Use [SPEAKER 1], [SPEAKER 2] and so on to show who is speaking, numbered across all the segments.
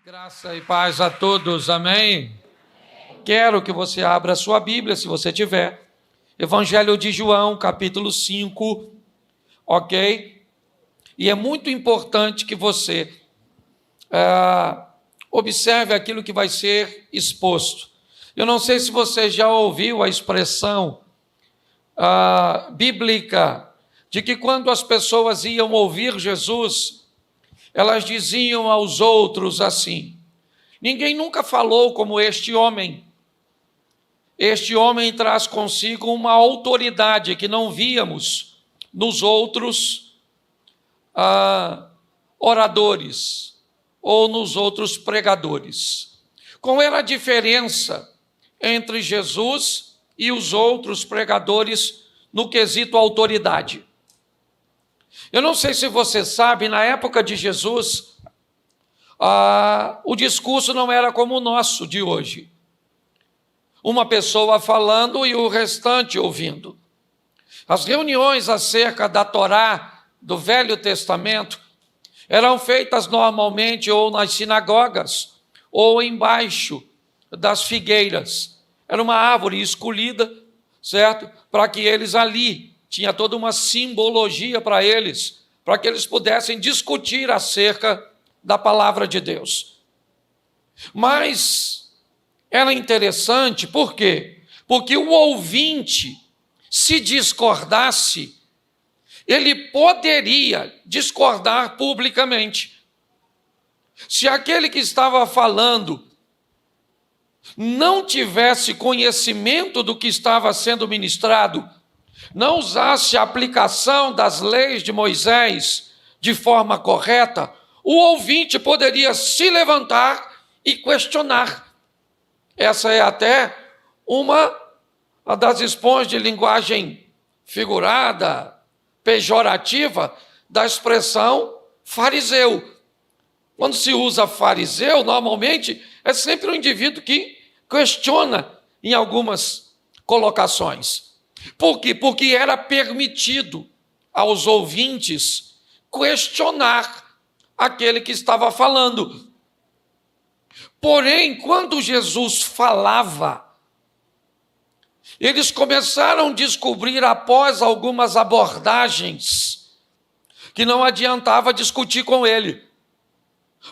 [SPEAKER 1] Graça e paz a todos, amém? Quero que você abra a sua Bíblia, se você tiver. Evangelho de João, capítulo 5, ok? E é muito importante que você observe aquilo que vai ser exposto. Eu não sei se você já ouviu a expressão bíblica de que quando as pessoas iam ouvir Jesus, elas diziam aos outros assim: ninguém nunca falou como este homem. Este homem traz consigo uma autoridade que não víamos nos outros oradores ou nos outros pregadores. Qual era a diferença entre Jesus e os outros pregadores no quesito autoridade? Eu não sei se você sabe, na época de Jesus, o discurso não era como o nosso de hoje. Uma pessoa falando e o restante ouvindo. As reuniões acerca da Torá, do Velho Testamento, eram feitas normalmente ou nas sinagogas, ou embaixo das figueiras. Era uma árvore escolhida, certo? Para que eles ali, tinha toda uma simbologia para eles que eles pudessem discutir acerca da palavra de Deus. Mas era interessante, por quê? Porque o ouvinte, se discordasse, ele poderia discordar publicamente. Se aquele que estava falando não tivesse conhecimento do que estava sendo ministrado, não usasse a aplicação das leis de Moisés de forma correta, o ouvinte poderia se levantar e questionar. Essa é até uma das expressões de linguagem figurada, pejorativa, da expressão fariseu. Quando se usa fariseu, normalmente é sempre um indivíduo que questiona em algumas colocações. Por quê? Porque era permitido aos ouvintes questionar aquele que estava falando. Porém, quando Jesus falava, eles começaram a descobrir, após algumas abordagens, que não adiantava discutir com ele.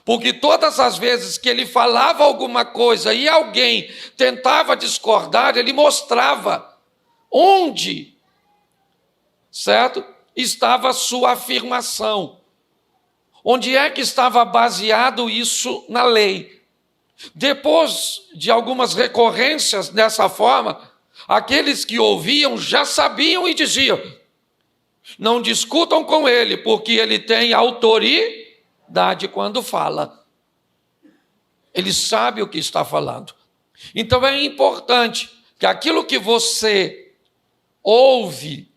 [SPEAKER 1] Porque todas as vezes que ele falava alguma coisa e alguém tentava discordar, ele mostrava onde, certo, estava a sua afirmação. Onde é que estava baseado isso na lei? Depois de algumas recorrências dessa forma, aqueles que ouviam já sabiam e diziam: não discutam com ele, porque ele tem autoridade quando fala. Ele sabe o que está falando. Então é importante que aquilo que você ouve,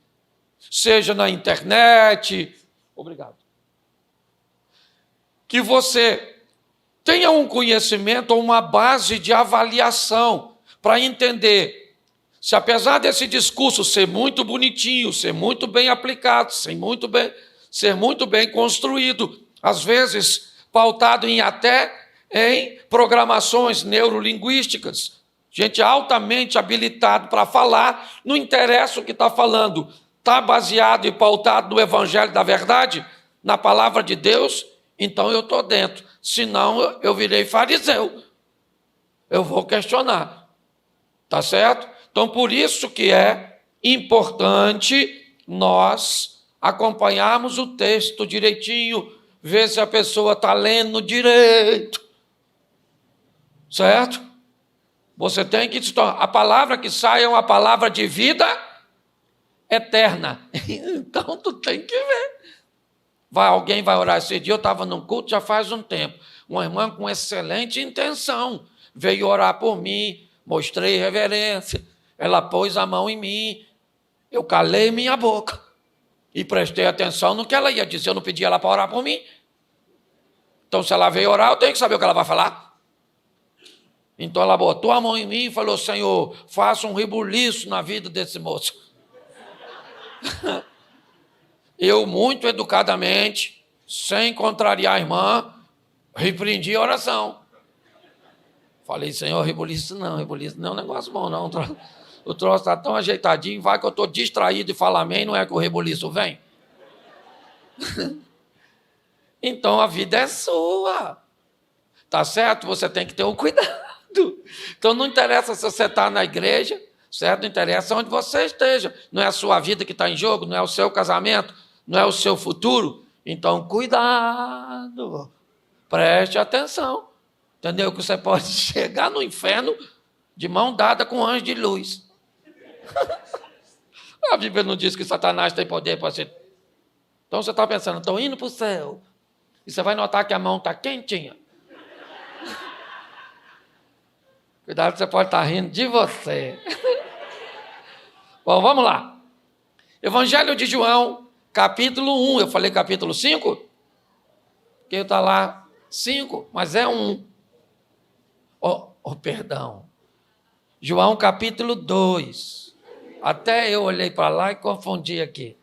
[SPEAKER 1] seja na internet, que você tenha um conhecimento ou uma base de avaliação para entender se, apesar desse discurso ser muito bonitinho, ser muito bem aplicado, ser muito bem construído, às vezes pautado em programações neurolinguísticas, gente altamente habilitada para falar, não interessa o que está falando, está baseado e pautado no Evangelho da Verdade, na palavra de Deus, então eu estou dentro. Senão eu virei fariseu. Eu vou questionar. Tá certo? Então, por isso que é importante nós acompanharmos o texto direitinho, ver se a pessoa está lendo direito. Certo? Você tem que... A palavra que sai é uma palavra de vida eterna. Então, tu tem que ver. Alguém vai orar esse dia. Eu estava num culto já faz um tempo. Uma irmã com excelente intenção veio orar por mim, mostrei reverência. Ela pôs a mão em mim. Eu calei minha boca e prestei atenção no que ela ia dizer. Eu não pedi ela para orar por mim. Então, se ela veio orar, eu tenho que saber o que ela vai falar. Então ela botou a mão em mim e falou: Senhor, faça um rebuliço na vida desse moço. Eu, muito educadamente, sem contrariar a irmã, repreendi a oração. Falei, Senhor, rebuliço não é um negócio bom, não. O troço está tão ajeitadinho, vai que eu estou distraído e falo amém, não é que o rebuliço vem? Então a vida é sua. Tá certo? Você tem que ter o cuidado. Então não interessa se você está na igreja, certo? Não interessa onde você esteja. Não é a sua vida que está em jogo, não é o seu casamento, não é o seu futuro. Então, cuidado. Preste atenção. Entendeu? Que você pode chegar no inferno de mão dada com um anjo de luz. A Bíblia não diz que Satanás tem poder para ser. Então você está pensando, estou indo para o céu. E você vai notar que a mão está quentinha. Cuidado, você pode estar rindo de você. Bom, vamos lá. Evangelho de João, capítulo 1. Eu falei capítulo 5? Porque está lá 5, mas é 1. Perdão. João, capítulo 2. Até eu olhei para lá e confundi aqui.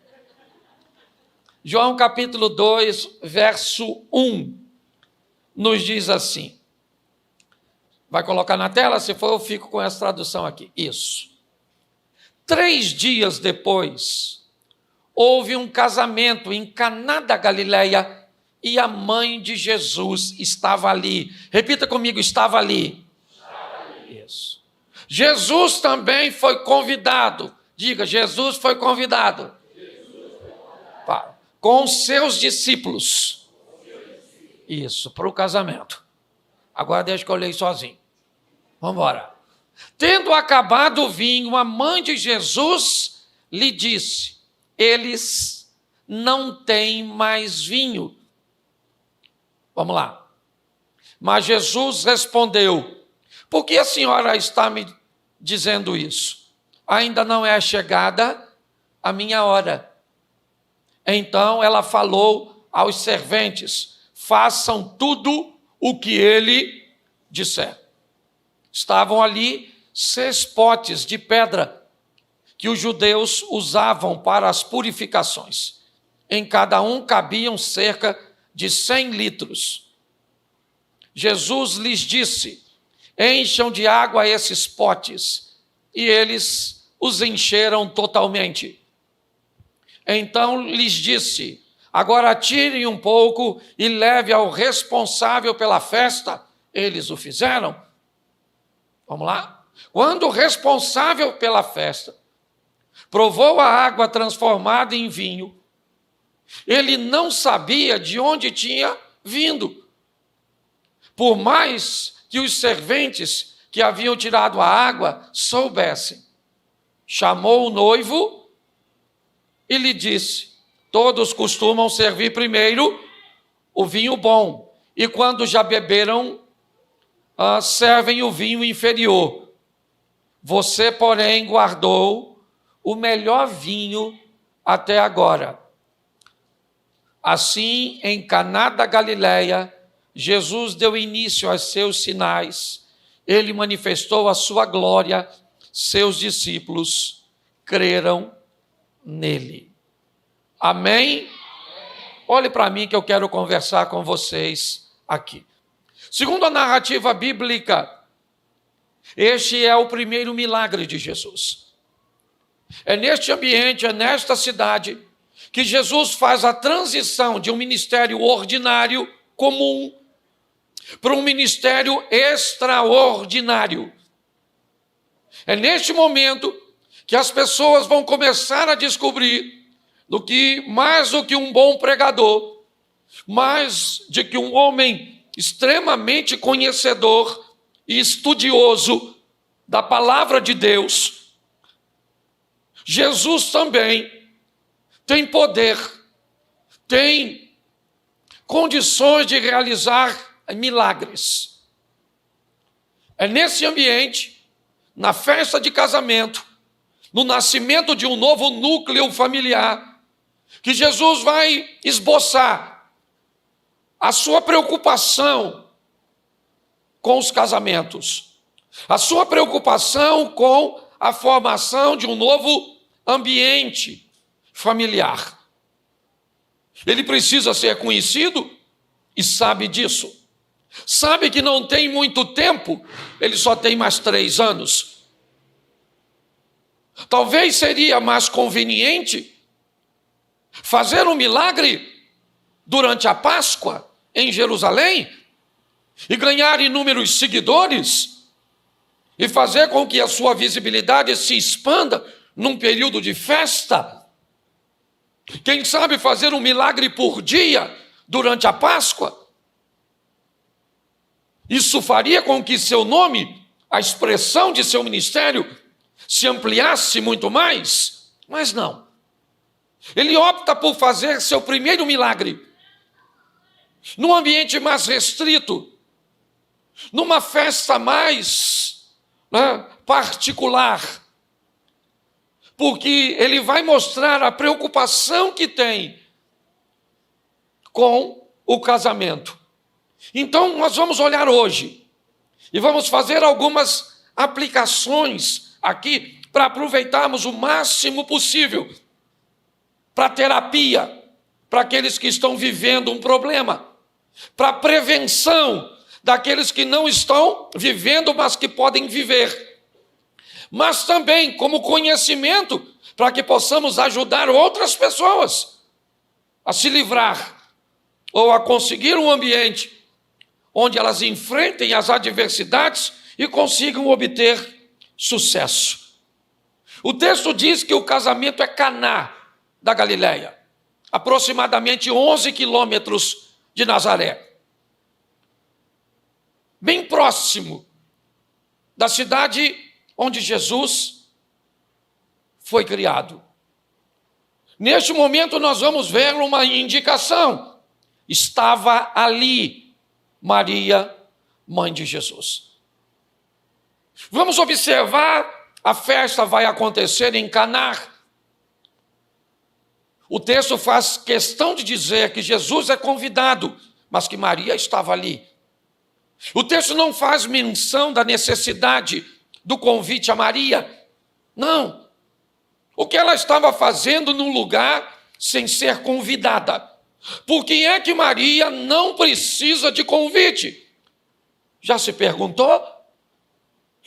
[SPEAKER 1] João, capítulo 2, verso 1. Nos diz assim. Vai colocar na tela? Se for, eu fico com essa tradução aqui. Isso. 3 dias depois, houve um casamento em Caná da Galileia e a mãe de Jesus estava ali. Repita comigo, estava ali. Isso. Jesus também foi convidado. Diga, Jesus foi convidado. Com seus discípulos. Isso, para o casamento. Agora deixa que eu leio sozinho. Vamos embora. Tendo acabado o vinho, a mãe de Jesus lhe disse, eles não têm mais vinho. Vamos lá. Mas Jesus respondeu, por que a senhora está me dizendo isso? Ainda não é chegada a minha hora. Então ela falou aos serventes, façam tudo o que ele disser. Estavam ali 6 potes de pedra que os judeus usavam para as purificações. Em cada um cabiam cerca de 100 litros. Jesus lhes disse, encham de água esses potes, e eles os encheram totalmente. Então lhes disse, agora tirem um pouco e leve ao responsável pela festa. Eles o fizeram. Vamos lá? Quando o responsável pela festa provou a água transformada em vinho, ele não sabia de onde tinha vindo. Por mais que os serventes que haviam tirado a água soubessem, chamou o noivo e lhe disse, todos costumam servir primeiro o vinho bom, e quando já beberam, servem o vinho inferior. Você, porém, guardou o melhor vinho até agora. Assim, em Caná da Galileia, Jesus deu início aos seus sinais. Ele manifestou a sua glória. Seus discípulos creram nele. Amém? Olhe para mim que eu quero conversar com vocês aqui. Segundo a narrativa bíblica, este é o primeiro milagre de Jesus. É neste ambiente, é nesta cidade, que Jesus faz a transição de um ministério ordinário, comum, para um ministério extraordinário. É neste momento que as pessoas vão começar a descobrir mais do que um bom pregador, mais do que um homem extremamente conhecedor e estudioso da palavra de Deus, Jesus também tem poder, tem condições de realizar milagres. É nesse ambiente, na festa de casamento, no nascimento de um novo núcleo familiar, que Jesus vai esboçar a sua preocupação com os casamentos, a sua preocupação com a formação de um novo ambiente familiar. Ele precisa ser conhecido e sabe disso. sabe que não tem muito tempo, ele só tem mais 3 anos. Talvez seria mais conveniente fazer um milagre durante a Páscoa em Jerusalém e ganhar inúmeros seguidores e fazer com que a sua visibilidade se expanda num período de festa. Quem sabe fazer um milagre por dia durante a Páscoa? Isso faria com que seu nome, a expressão de seu ministério, se ampliasse muito mais? Mas não. Ele opta por fazer seu primeiro milagre num ambiente mais restrito, numa festa mais particular, porque ele vai mostrar a preocupação que tem com o casamento. Então, nós vamos olhar hoje e vamos fazer algumas aplicações aqui para aproveitarmos o máximo possível para terapia, para aqueles que estão vivendo um problema, para prevenção daqueles que não estão vivendo, mas que podem viver, mas também como conhecimento para que possamos ajudar outras pessoas a se livrar ou a conseguir um ambiente onde elas enfrentem as adversidades e consigam obter sucesso. O texto diz que o casamento é Caná da Galileia, aproximadamente 11 quilômetros de Nazaré, bem próximo da cidade onde Jesus foi criado. Neste momento nós vamos ver uma indicação. Estava ali Maria, mãe de Jesus. Vamos observar, a festa vai acontecer em Caná. O texto faz questão de dizer que Jesus é convidado, mas que Maria estava ali. O texto não faz menção da necessidade do convite a Maria. Não. O que ela estava fazendo num lugar sem ser convidada? Por que é que Maria não precisa de convite? Já se perguntou?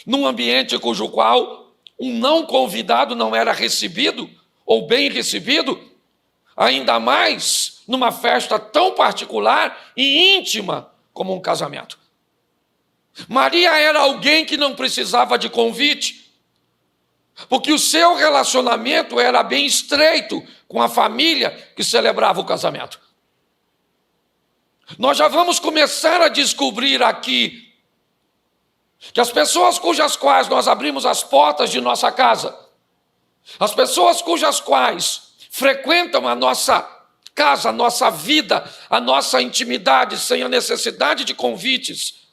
[SPEAKER 1] Num ambiente cujo qual um não convidado não era recebido, ou bem recebido, ainda mais numa festa tão particular e íntima como um casamento. Maria era alguém que não precisava de convite, porque o seu relacionamento era bem estreito com a família que celebrava o casamento. Nós já vamos começar a descobrir aqui que as pessoas cujas quais nós abrimos as portas de nossa casa, as pessoas cujas quais frequentam a nossa casa, a nossa vida, a nossa intimidade sem a necessidade de convites,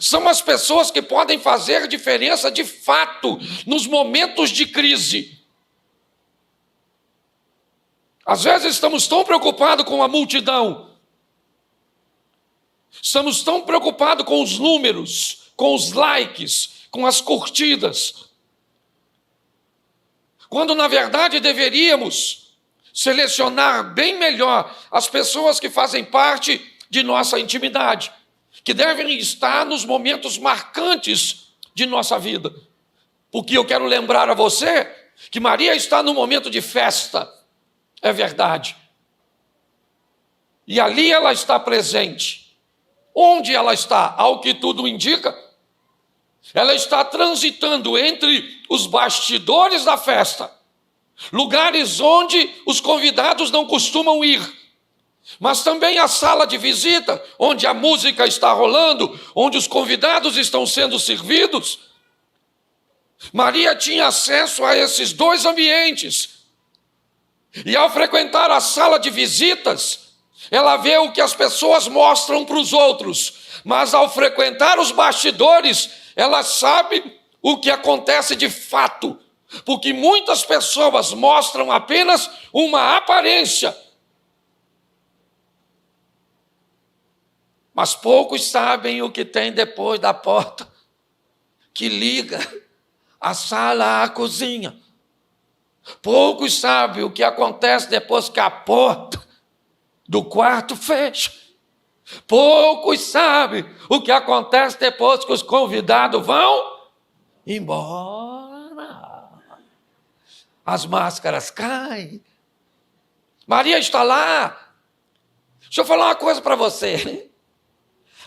[SPEAKER 1] são as pessoas que podem fazer diferença de fato nos momentos de crise. Às vezes estamos tão preocupados com a multidão, estamos tão preocupados com os números, com os likes, com as curtidas, quando na verdade deveríamos selecionar bem melhor as pessoas que fazem parte de nossa intimidade, que devem estar nos momentos marcantes de nossa vida. Porque eu quero lembrar a você que Maria está no momento de festa, é verdade. E ali ela está presente. Onde ela está? Ao que tudo indica, ela está transitando entre os bastidores da festa, lugares onde os convidados não costumam ir, mas também a sala de visita, onde a música está rolando, onde os convidados estão sendo servidos. Maria tinha acesso a esses dois ambientes. E ao frequentar a sala de visitas, ela vê o que as pessoas mostram para os outros, mas ao frequentar os bastidores, ela sabe o que acontece de fato, porque muitas pessoas mostram apenas uma aparência, mas poucos sabem o que tem depois da porta que liga a sala à cozinha. Poucos sabem o que acontece depois que a porta do quarto fecha. Poucos sabem o que acontece depois que os convidados vão embora. As máscaras caem. Maria está lá. Deixa eu falar uma coisa para você.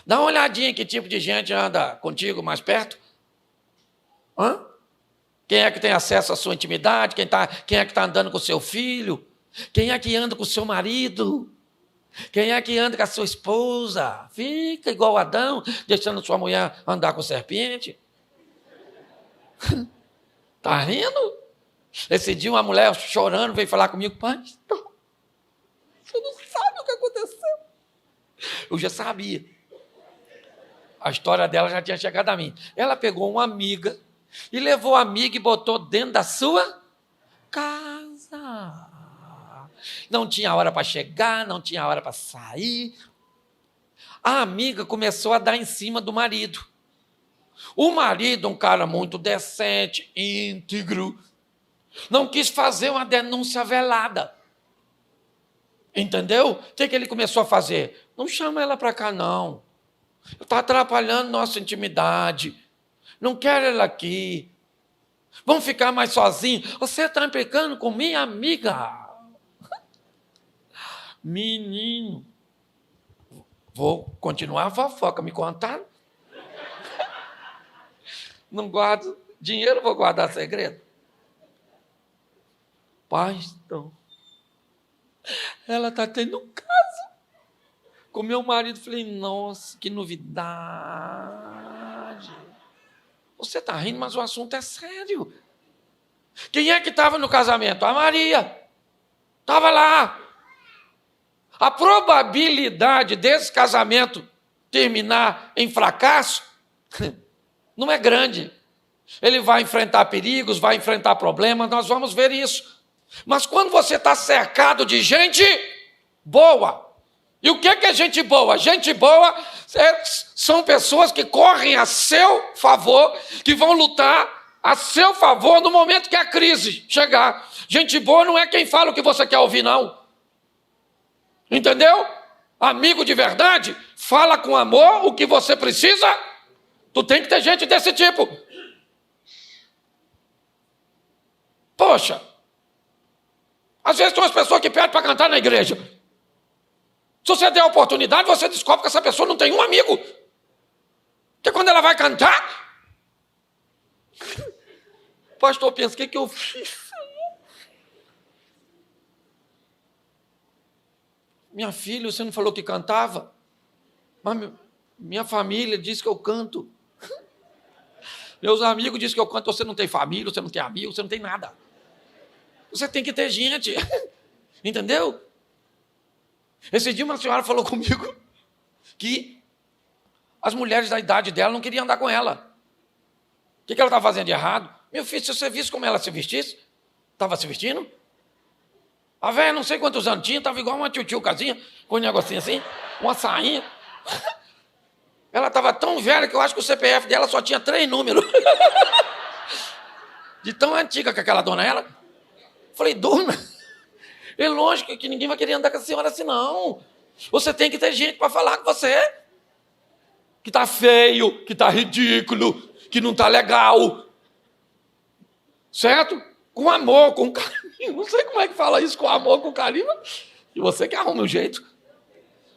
[SPEAKER 1] Dá uma olhadinha que tipo de gente anda contigo mais perto. Hã? Quem é que tem acesso à sua intimidade? Quem é que está andando com o seu filho? Quem é que anda com o seu marido? Quem é que anda com a sua esposa? Fica igual Adão, deixando sua mulher andar com serpente. Tá rindo? Esse dia uma mulher chorando veio falar comigo, pastor, você não sabe o que aconteceu. Eu já sabia. A história dela já tinha chegado a mim. Ela pegou uma amiga e levou a amiga e botou dentro da sua casa. Não tinha hora para chegar, não tinha hora para sair. A amiga começou a dar em cima do marido. O marido, um cara muito decente, íntegro, não quis fazer uma denúncia velada. Entendeu? O que ele começou a fazer? Não chama ela para cá, não. Está atrapalhando nossa intimidade. Não quero ela aqui. Vamos ficar mais sozinhos. Você está implicando com minha amiga. Menino. Vou continuar a fofoca, me contaram. Não guardo dinheiro, vou guardar segredo. Pastor, ela está tendo um caso com meu marido. Falei, nossa, que novidade. Você está rindo, mas o assunto é sério. Quem é que estava no casamento? A Maria. Estava lá. A probabilidade desse casamento terminar em fracasso não é grande. Ele vai enfrentar perigos, vai enfrentar problemas, nós vamos ver isso. Mas quando você está cercado de gente boa, e o que é gente boa? Gente boa são pessoas que correm a seu favor, que vão lutar a seu favor no momento que a crise chegar. Gente boa não é quem fala o que você quer ouvir, não. Entendeu? Amigo de verdade, fala com amor o que você precisa. Tu tem que ter gente desse tipo. Poxa, às vezes tem umas pessoas que pedem para cantar na igreja. Se você der a oportunidade, você descobre que essa pessoa não tem um amigo. Porque quando ela vai cantar, o pastor pensa, o que eu fiz? Minha filha, você não falou que cantava? Mas minha família diz que eu canto. Meus amigos dizem que eu canto. Você não tem família, você não tem amigo, você não tem nada. Você tem que ter gente. Entendeu? Esse dia uma senhora falou comigo que as mulheres da idade dela não queriam andar com ela. O que ela estava fazendo de errado? Meu filho, se você visse como ela se vestisse, estava se vestindo? A velha, não sei quantos anos tinha, estava igual uma tio-casinha, com um negocinho assim, uma sainha. Ela estava tão velha que eu acho que o CPF dela só tinha 3 números. De tão antiga que aquela dona era. Falei, dona, é lógico que ninguém vai querer andar com a senhora assim, não. Você tem que ter gente para falar com você. Que está feio, que está ridículo, que não está legal. Certo? Com amor, com carinho. Não sei como é que fala isso, com amor, com carinho. E você que arruma o jeito.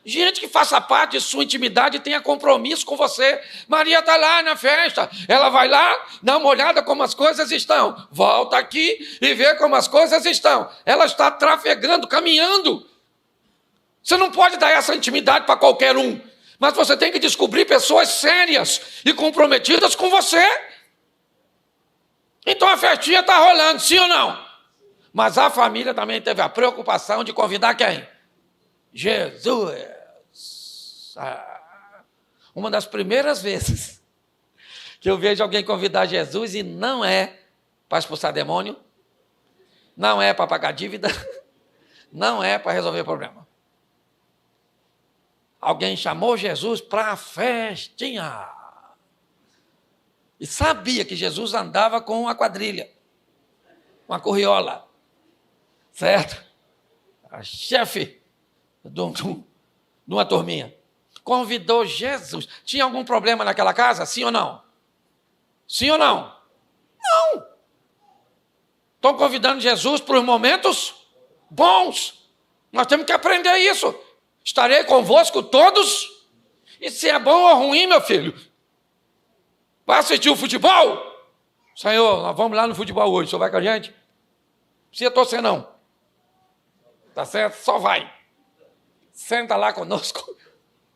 [SPEAKER 1] Gente que faça parte de sua intimidade e tenha compromisso com você. Maria está lá na festa. Ela vai lá, dá uma olhada como as coisas estão. Volta aqui e vê como as coisas estão. Ela está trafegando, caminhando. Você não pode dar essa intimidade para qualquer um. Mas você tem que descobrir pessoas sérias e comprometidas com você. Então a festinha está rolando, sim ou não? Mas a família também teve a preocupação de convidar quem? Jesus. Uma das primeiras vezes que eu vejo alguém convidar Jesus e não é para expulsar demônio, não é para pagar dívida, não é para resolver problema. Alguém chamou Jesus para a festinha. E sabia que Jesus andava com uma quadrilha, uma corriola, certo? A chefe de uma turminha. convidou Jesus. Tinha algum problema naquela casa? Sim ou não? Sim ou não? Não. Estão convidando Jesus para os momentos bons. Nós temos que aprender isso. Estarei convosco todos. E se é bom ou ruim, meu filho? Vai assistir o futebol? Senhor, nós vamos lá no futebol hoje. O senhor vai com a gente? Não precisa torcer, não. Tá certo? Só vai. Senta lá conosco.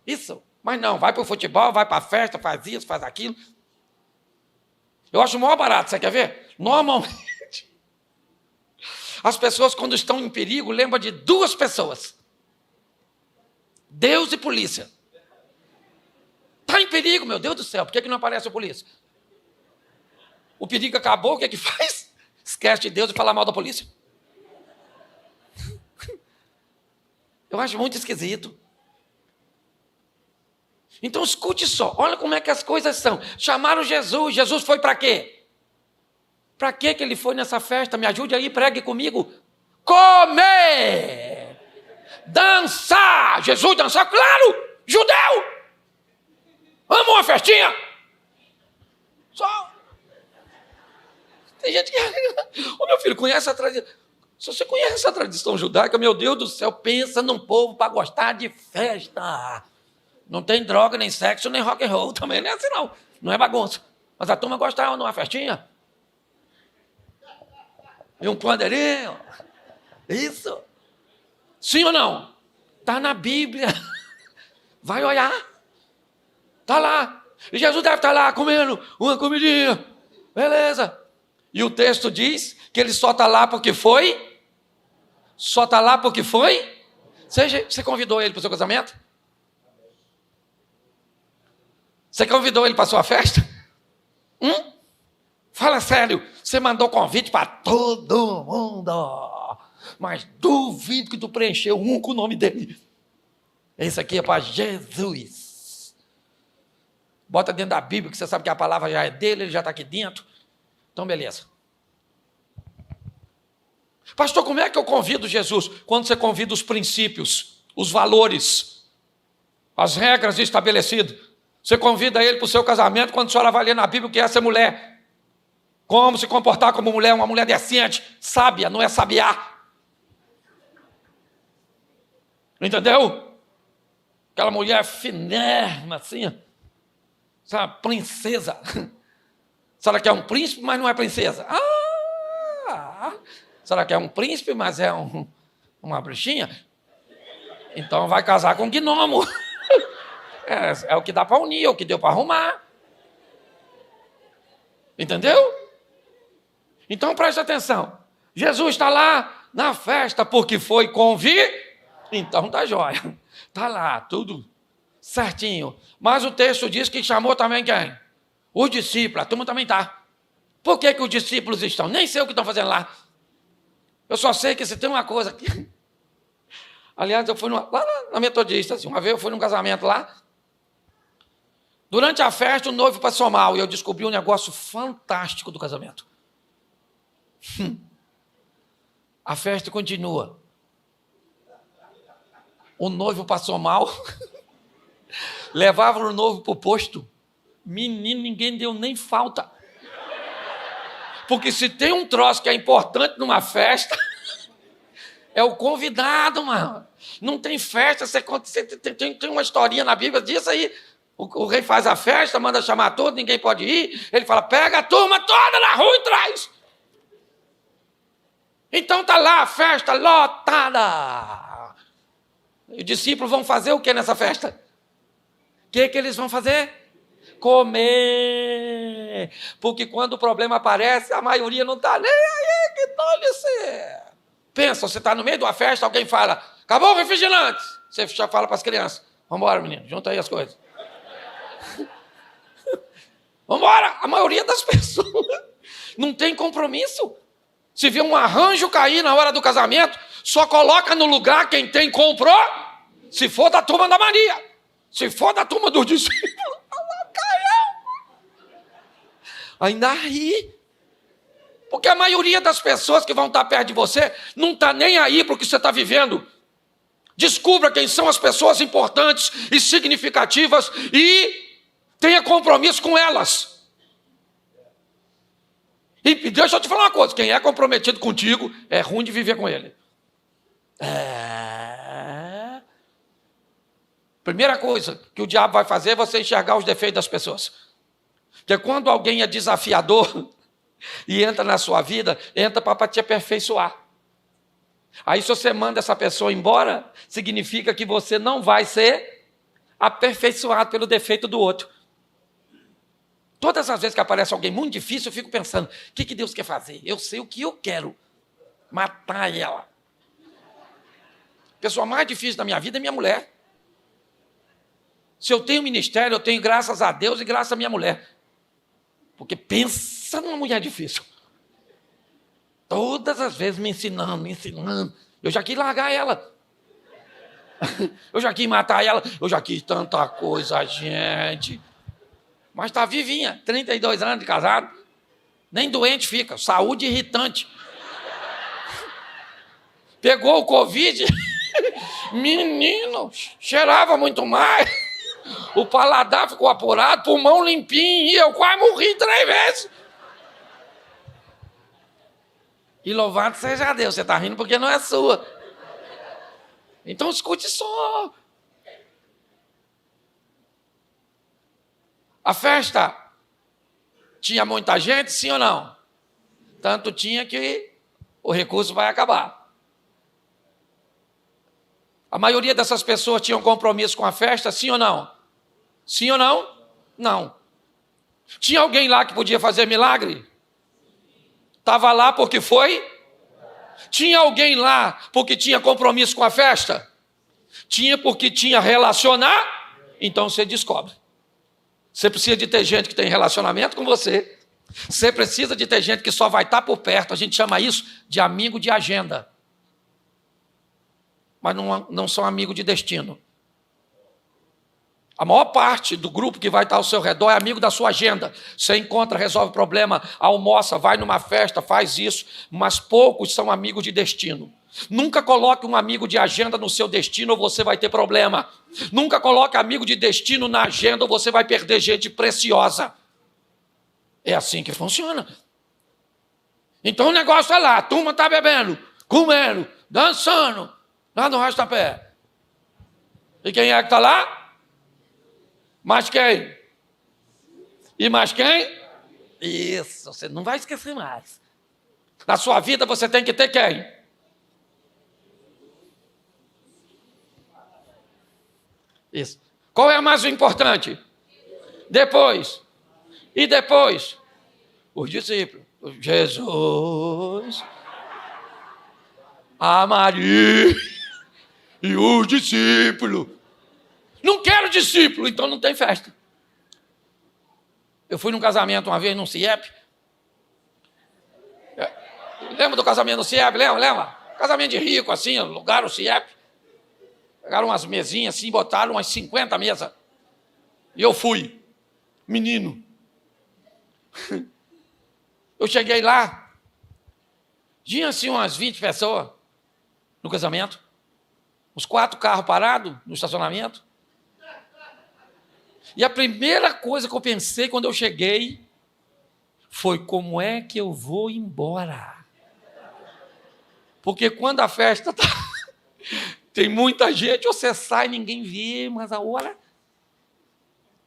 [SPEAKER 1] Isso. Mas não, vai para o futebol, vai para a festa, faz isso, faz aquilo. Eu acho o maior barato, você quer ver? Normalmente, as pessoas, quando estão em perigo, lembram de duas pessoas. Deus e polícia. Está em perigo, meu Deus do céu. Por que não aparece a polícia? O perigo acabou, o que faz? Esquece de Deus e fala mal da polícia. Eu acho muito esquisito. Então escute só, olha como é que as coisas são. Chamaram Jesus, Jesus foi para quê? Para que ele foi nessa festa? Me ajude aí, pregue comigo. Comer! Dançar! Jesus dançar, claro! Judeu! Ama uma festinha? Só. Tem gente que... Ô meu filho, conhece a tradição? Se você conhece a tradição judaica, meu Deus do céu, pensa num povo para gostar de festa. Não tem droga, nem sexo, nem rock and roll. Também não é assim, não. Não é bagunça. Mas a turma gostava de uma festinha. E um pandeirinho. Isso. Sim ou não? Está na Bíblia. Vai olhar. Está lá. E Jesus deve estar lá comendo uma comidinha. Beleza. E o texto diz que ele só está lá porque foi? Só está lá porque foi? Você convidou ele para o seu casamento? Você convidou ele para a sua festa? Fala sério, você mandou convite para todo mundo, mas duvido que tu preencheu um com o nome dele. Esse aqui é para Jesus. Bota dentro da Bíblia, que você sabe que a palavra já é dele, ele já está aqui dentro. Então, beleza. Pastor, como é que eu convido Jesus? Quando você convida os princípios, os valores, as regras estabelecidas. Você convida ele para o seu casamento quando a senhora vai ler na Bíblia o que é ser mulher. Como se comportar como mulher, uma mulher decente, sábia, não é sabiá. Entendeu? Aquela mulher finérrima, assim, sabe, princesa. A senhora quer um príncipe, mas não é princesa. A senhora quer um príncipe, mas é uma bruxinha? Então vai casar com um gnomo. É o que dá para unir, é o que deu para arrumar. Entendeu? Então preste atenção. Jesus está lá na festa porque foi convidado. Então tá jóia. Está lá, tudo certinho. Mas o texto diz que chamou também quem? Os discípulos. A turma também está. Por que os discípulos estão? Nem sei o que estão fazendo lá. Eu só sei que se tem uma coisa aqui. Aliás, eu fui lá na Metodista. Assim, uma vez eu fui num casamento lá. Durante a festa, o noivo passou mal e eu descobri um negócio fantástico do casamento. A festa continua. O noivo passou mal. Levavam o noivo para o posto. Menino, ninguém deu nem falta. Porque se tem um troço que é importante numa festa, é o convidado, mano. Não tem festa, tem uma historinha na Bíblia disso aí. O rei faz a festa, manda chamar todo, ninguém pode ir. Ele fala, pega a turma toda na rua e traz. Então está lá a festa lotada. E os discípulos vão fazer o que nessa festa? O que eles vão fazer? Comer. Porque quando o problema aparece, a maioria não está nem aí, que dane-se. Pensa, você está no meio de uma festa, alguém fala, acabou o refrigerante. Você já fala para as crianças, vamos embora, menino, junta aí as coisas. Vamos embora. A maioria das pessoas não tem compromisso. Se vê um arranjo cair na hora do casamento, só coloca no lugar quem tem comprou. Se for da turma da Maria, se for da turma dos discípulos, caiu. Ainda ri. Porque a maioria das pessoas que vão estar perto de você não está nem aí para o que você está vivendo. Descubra quem são as pessoas importantes e significativas e tenha compromisso com elas. E deixa eu te falar uma coisa, quem é comprometido contigo é ruim de viver com ele. Primeira coisa que o diabo vai fazer é você enxergar os defeitos das pessoas. Porque quando alguém é desafiador e entra na sua vida, entra para te aperfeiçoar. Aí se você manda essa pessoa embora, significa que você não vai ser aperfeiçoado pelo defeito do outro. Todas as vezes que aparece alguém muito difícil, eu fico pensando, o que Deus quer fazer? Eu sei o que eu quero, matar ela. A pessoa mais difícil da minha vida é minha mulher. Se eu tenho ministério, eu tenho graças a Deus e graças à minha mulher. Porque pensa numa mulher difícil. Todas as vezes me ensinando. Eu já quis largar ela. Eu já quis matar ela. Eu já quis tanta coisa, gente. Mas está vivinha, 32 anos de casado. Nem doente fica, saúde irritante. Pegou o Covid, menino, cheirava muito mais. O paladar ficou apurado, pulmão limpinho, e eu quase morri 3 vezes. E louvado seja Deus, você está rindo porque não é sua. Então escute só. A festa tinha muita gente, sim ou não? Tanto tinha que o recurso vai acabar. A maioria dessas pessoas tinham compromisso com a festa, sim ou não? Sim ou não? Não. Tinha alguém lá que podia fazer milagre? Estava lá porque foi? Tinha alguém lá porque tinha compromisso com a festa? Tinha porque tinha relacionar? Então você descobre. Você precisa de ter gente que tem relacionamento com você. Você precisa de ter gente que só vai estar por perto. A gente chama isso de amigo de agenda. Mas não são amigos de destino. A maior parte do grupo que vai estar ao seu redor é amigo da sua agenda. Você encontra, resolve problema, almoça, vai numa festa, faz isso. Mas poucos são amigos de destino. Nunca coloque um amigo de agenda no seu destino ou você vai ter problema. Nunca coloque amigo de destino na agenda ou você vai perder gente preciosa. É assim que funciona. Então o negócio é lá, a turma está bebendo, comendo, dançando, lá no rastapé. E quem é que está lá? Mais quem? E mais quem? Isso, você não vai esquecer mais. Na sua vida você tem que ter quem? Isso. Qual é a mais importante? Depois. E depois? Os discípulos. Jesus, a Maria e os discípulos. Não quero discípulo, então não tem festa. Eu fui num casamento uma vez, num CIEP. Lembra do casamento no CIEP? Lembra? Casamento de rico, assim, alugaram o CIEP. Pegaram umas mesinhas assim, botaram umas 50 mesas. E eu fui. Menino. Eu cheguei lá. Tinha assim umas 20 pessoas no casamento. Uns 4 carros parados no estacionamento. E a primeira coisa que eu pensei quando eu cheguei foi como é que eu vou embora? Porque quando a festa tá, tem muita gente, você sai, ninguém vê, mas a hora...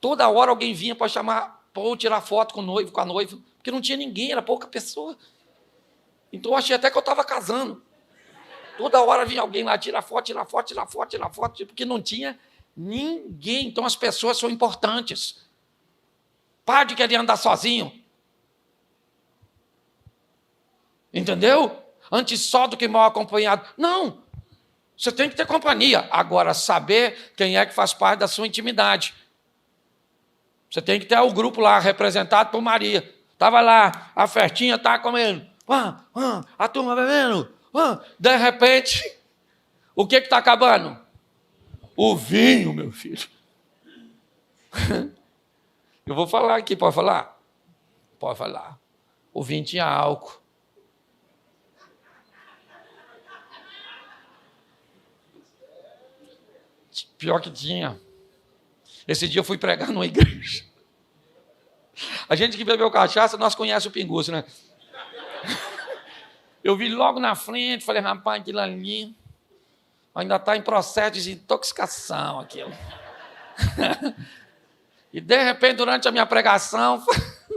[SPEAKER 1] Toda hora alguém vinha para chamar, para tirar foto com o noivo, com a noiva, porque não tinha ninguém, era pouca pessoa. Então eu achei até que eu estava casando. Toda hora vinha alguém lá, tira foto, porque não tinha ninguém. Então as pessoas são importantes. Pare de querer andar sozinho. Entendeu? Antes só do que mal acompanhado. Não. Você tem que ter companhia. Agora, saber quem é que faz parte da sua intimidade. Você tem que ter o grupo lá, representado por Maria. Estava lá, a festinha estava comendo. A turma bebendo. De repente, o que está acabando? O vinho, meu filho. Eu vou falar aqui, pode falar? Pode falar. O vinho tinha álcool. Pior que tinha. Esse dia eu fui pregar numa igreja. A gente que bebeu cachaça, nós conhecemos o pinguço, né? Eu vi logo na frente, falei, rapaz, aquilo ali ainda está em processo de intoxicação, aquilo. E de repente, durante a minha pregação,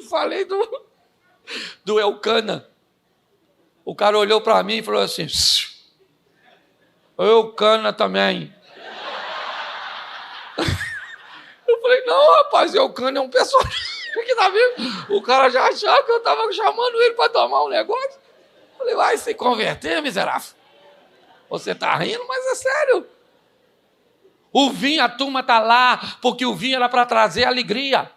[SPEAKER 1] falei do Eucana. O cara olhou para mim e falou assim, Eucana também. Eu falei, não, rapaz, Eucana é um personagem que tá vivo. O cara já achava que eu estava chamando ele para tomar um negócio. Eu falei, vai se converter, miserável. Você tá rindo, mas é sério. O vinho, a turma tá lá, porque o vinho era para trazer alegria.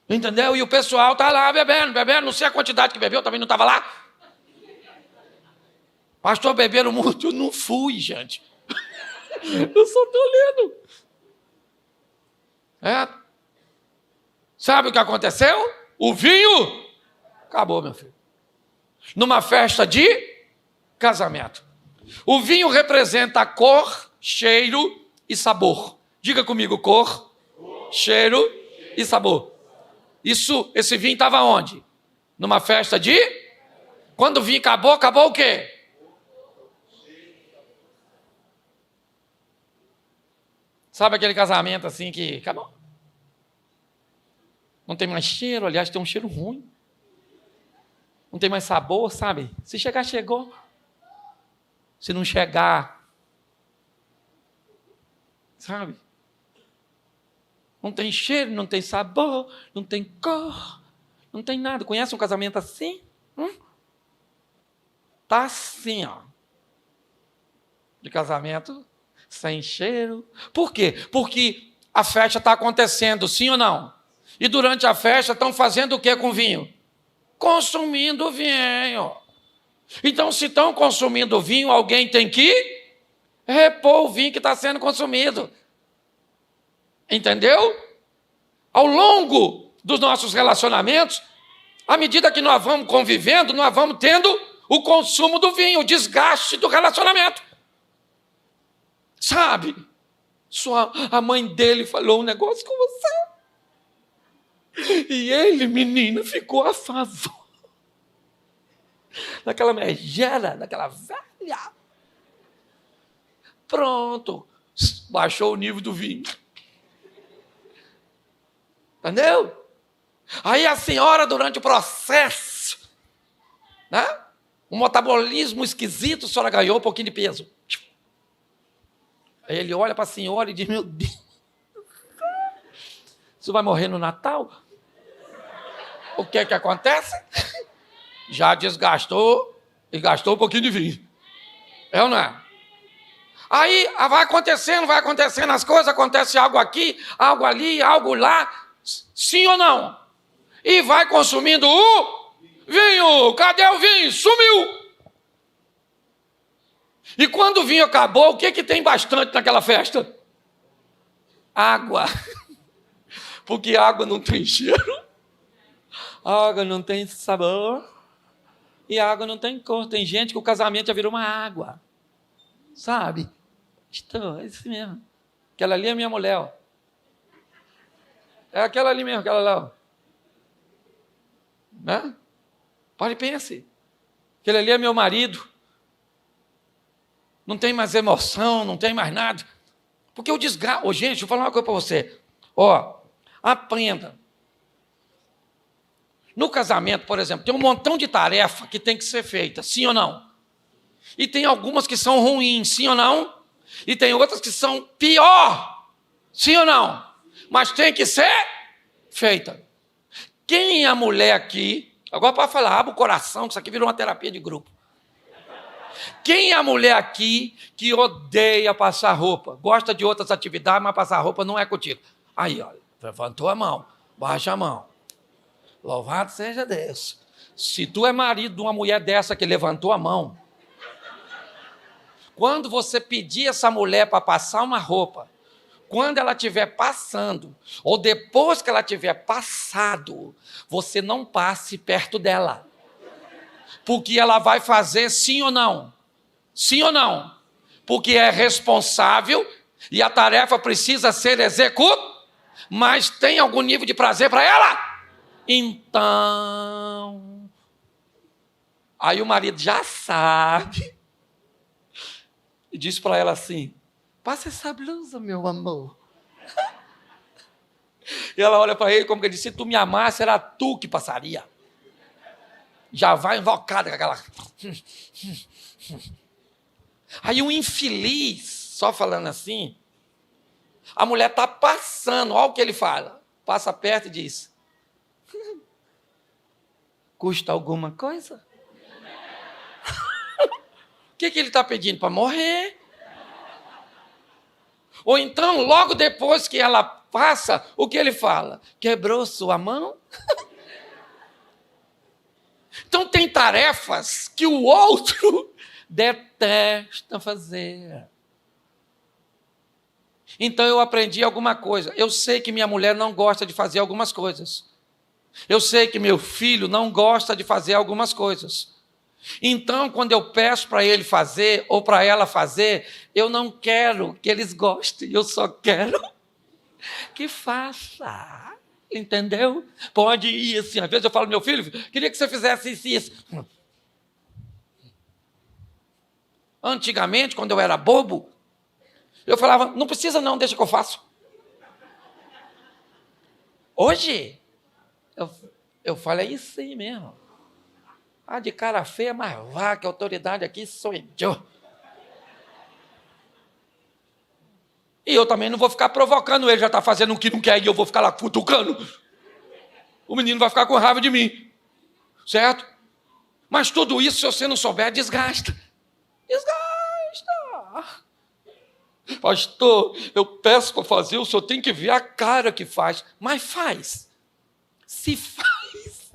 [SPEAKER 1] Entendeu? E o pessoal tá lá bebendo, não sei a quantidade que bebeu, também não estava lá. Pastor, beberam muito, eu não fui, gente. Eu só estou lendo. Sabe o que aconteceu? O vinho acabou, meu filho. Numa festa de casamento. O vinho representa cor, cheiro e sabor. Diga comigo, cor, cheiro e sabor. Esse vinho estava onde? Numa festa de... Quando o vinho acabou, acabou o quê? Sabe aquele casamento assim que acabou? Não tem mais cheiro, aliás, tem um cheiro ruim. Não tem mais sabor, sabe? Se chegar, chegou. Se não chegar, sabe? Não tem cheiro, não tem sabor, não tem cor, não tem nada. Conhece um casamento assim? Tá assim, ó. De casamento sem cheiro. Por quê? Porque a festa está acontecendo, sim ou não? E durante a festa estão fazendo o que com o vinho? Consumindo vinho. Então, se estão consumindo vinho, alguém tem que repor o vinho que está sendo consumido. Entendeu? Ao longo dos nossos relacionamentos, à medida que nós vamos convivendo, nós vamos tendo o consumo do vinho, o desgaste do relacionamento. Sabe? A mãe dele falou um negócio com você. E ele, menina, ficou assado. Daquela megera, daquela velha. Pronto. Baixou o nível do vinho. Entendeu? Aí a senhora, durante o processo, né? Um metabolismo esquisito, a senhora ganhou um pouquinho de peso. Aí ele olha para a senhora e diz, meu Deus, você vai morrer no Natal? O que acontece? Já desgastou e gastou um pouquinho de vinho. É ou não é? Aí vai acontecendo as coisas, acontece algo aqui, algo ali, algo lá, sim ou não? E vai consumindo o vinho. Cadê o vinho? Sumiu. E quando o vinho acabou, o que tem bastante naquela festa? Água. Porque água não tem cheiro, água não tem sabor e água não tem cor. Tem gente que o casamento já virou uma água. Sabe? É isso mesmo. Aquela ali é minha mulher, ó. É aquela ali mesmo, aquela lá, ó. Né? Pare e pense. Aquele ali é meu marido. Não tem mais emoção, não tem mais nada. Porque o desgaste... gente, deixa eu falar uma coisa para você. Aprenda. No casamento, por exemplo, tem um montão de tarefa que tem que ser feita, sim ou não? E tem algumas que são ruins, sim ou não? E tem outras que são pior, sim ou não? Mas tem que ser feita. Quem é a mulher aqui... Agora para falar, abre o coração, que isso aqui virou uma terapia de grupo. Quem é a mulher aqui que odeia passar roupa? Gosta de outras atividades, mas passar roupa não é contigo. Aí, olha, levantou a mão, baixa a mão. Louvado seja Deus. Se tu é marido de uma mulher dessa que levantou a mão, quando você pedir essa mulher para passar uma roupa, quando ela estiver passando, ou depois que ela tiver passado, você não passe perto dela. Porque ela vai fazer sim ou não? Sim ou não? porque é responsável e a tarefa precisa ser executada, mas tem algum nível de prazer para ela? Então, aí o marido já sabe e diz para ela assim: passa essa blusa, meu amor. E ela olha para ele como que ele disse: se tu me amasse, era tu que passaria. Já vai invocada com aquela... Aí o infeliz, só falando assim, a mulher está passando, olha o que ele fala. Passa perto e diz: custa alguma coisa? O que ele está pedindo? Para morrer? Ou então, logo depois que ela passa, o que ele fala? Quebrou sua mão? Então tem tarefas que o outro detesta fazer. Então eu aprendi alguma coisa. Eu sei que minha mulher não gosta de fazer algumas coisas. Eu sei que meu filho não gosta de fazer algumas coisas. Então, quando eu peço para ele fazer ou para ela fazer, eu não quero que eles gostem, eu só quero que faça. Entendeu? Pode ir assim. Às vezes eu falo: meu filho, queria que você fizesse isso e isso. Antigamente, quando eu era bobo, eu falava: não precisa não, deixa que eu faço. Hoje, eu falo: é isso aí mesmo. Ah, de cara feia, mas vá, que a autoridade aqui sou eu. E eu também não vou ficar provocando ele, já está fazendo o que não quer e eu vou ficar lá cutucando. O menino vai ficar com raiva de mim, certo? Mas tudo isso, se você não souber, desgasta. Desgasta. Pastor, eu peço para fazer, o senhor tem que ver a cara que faz. Mas faz. Se faz.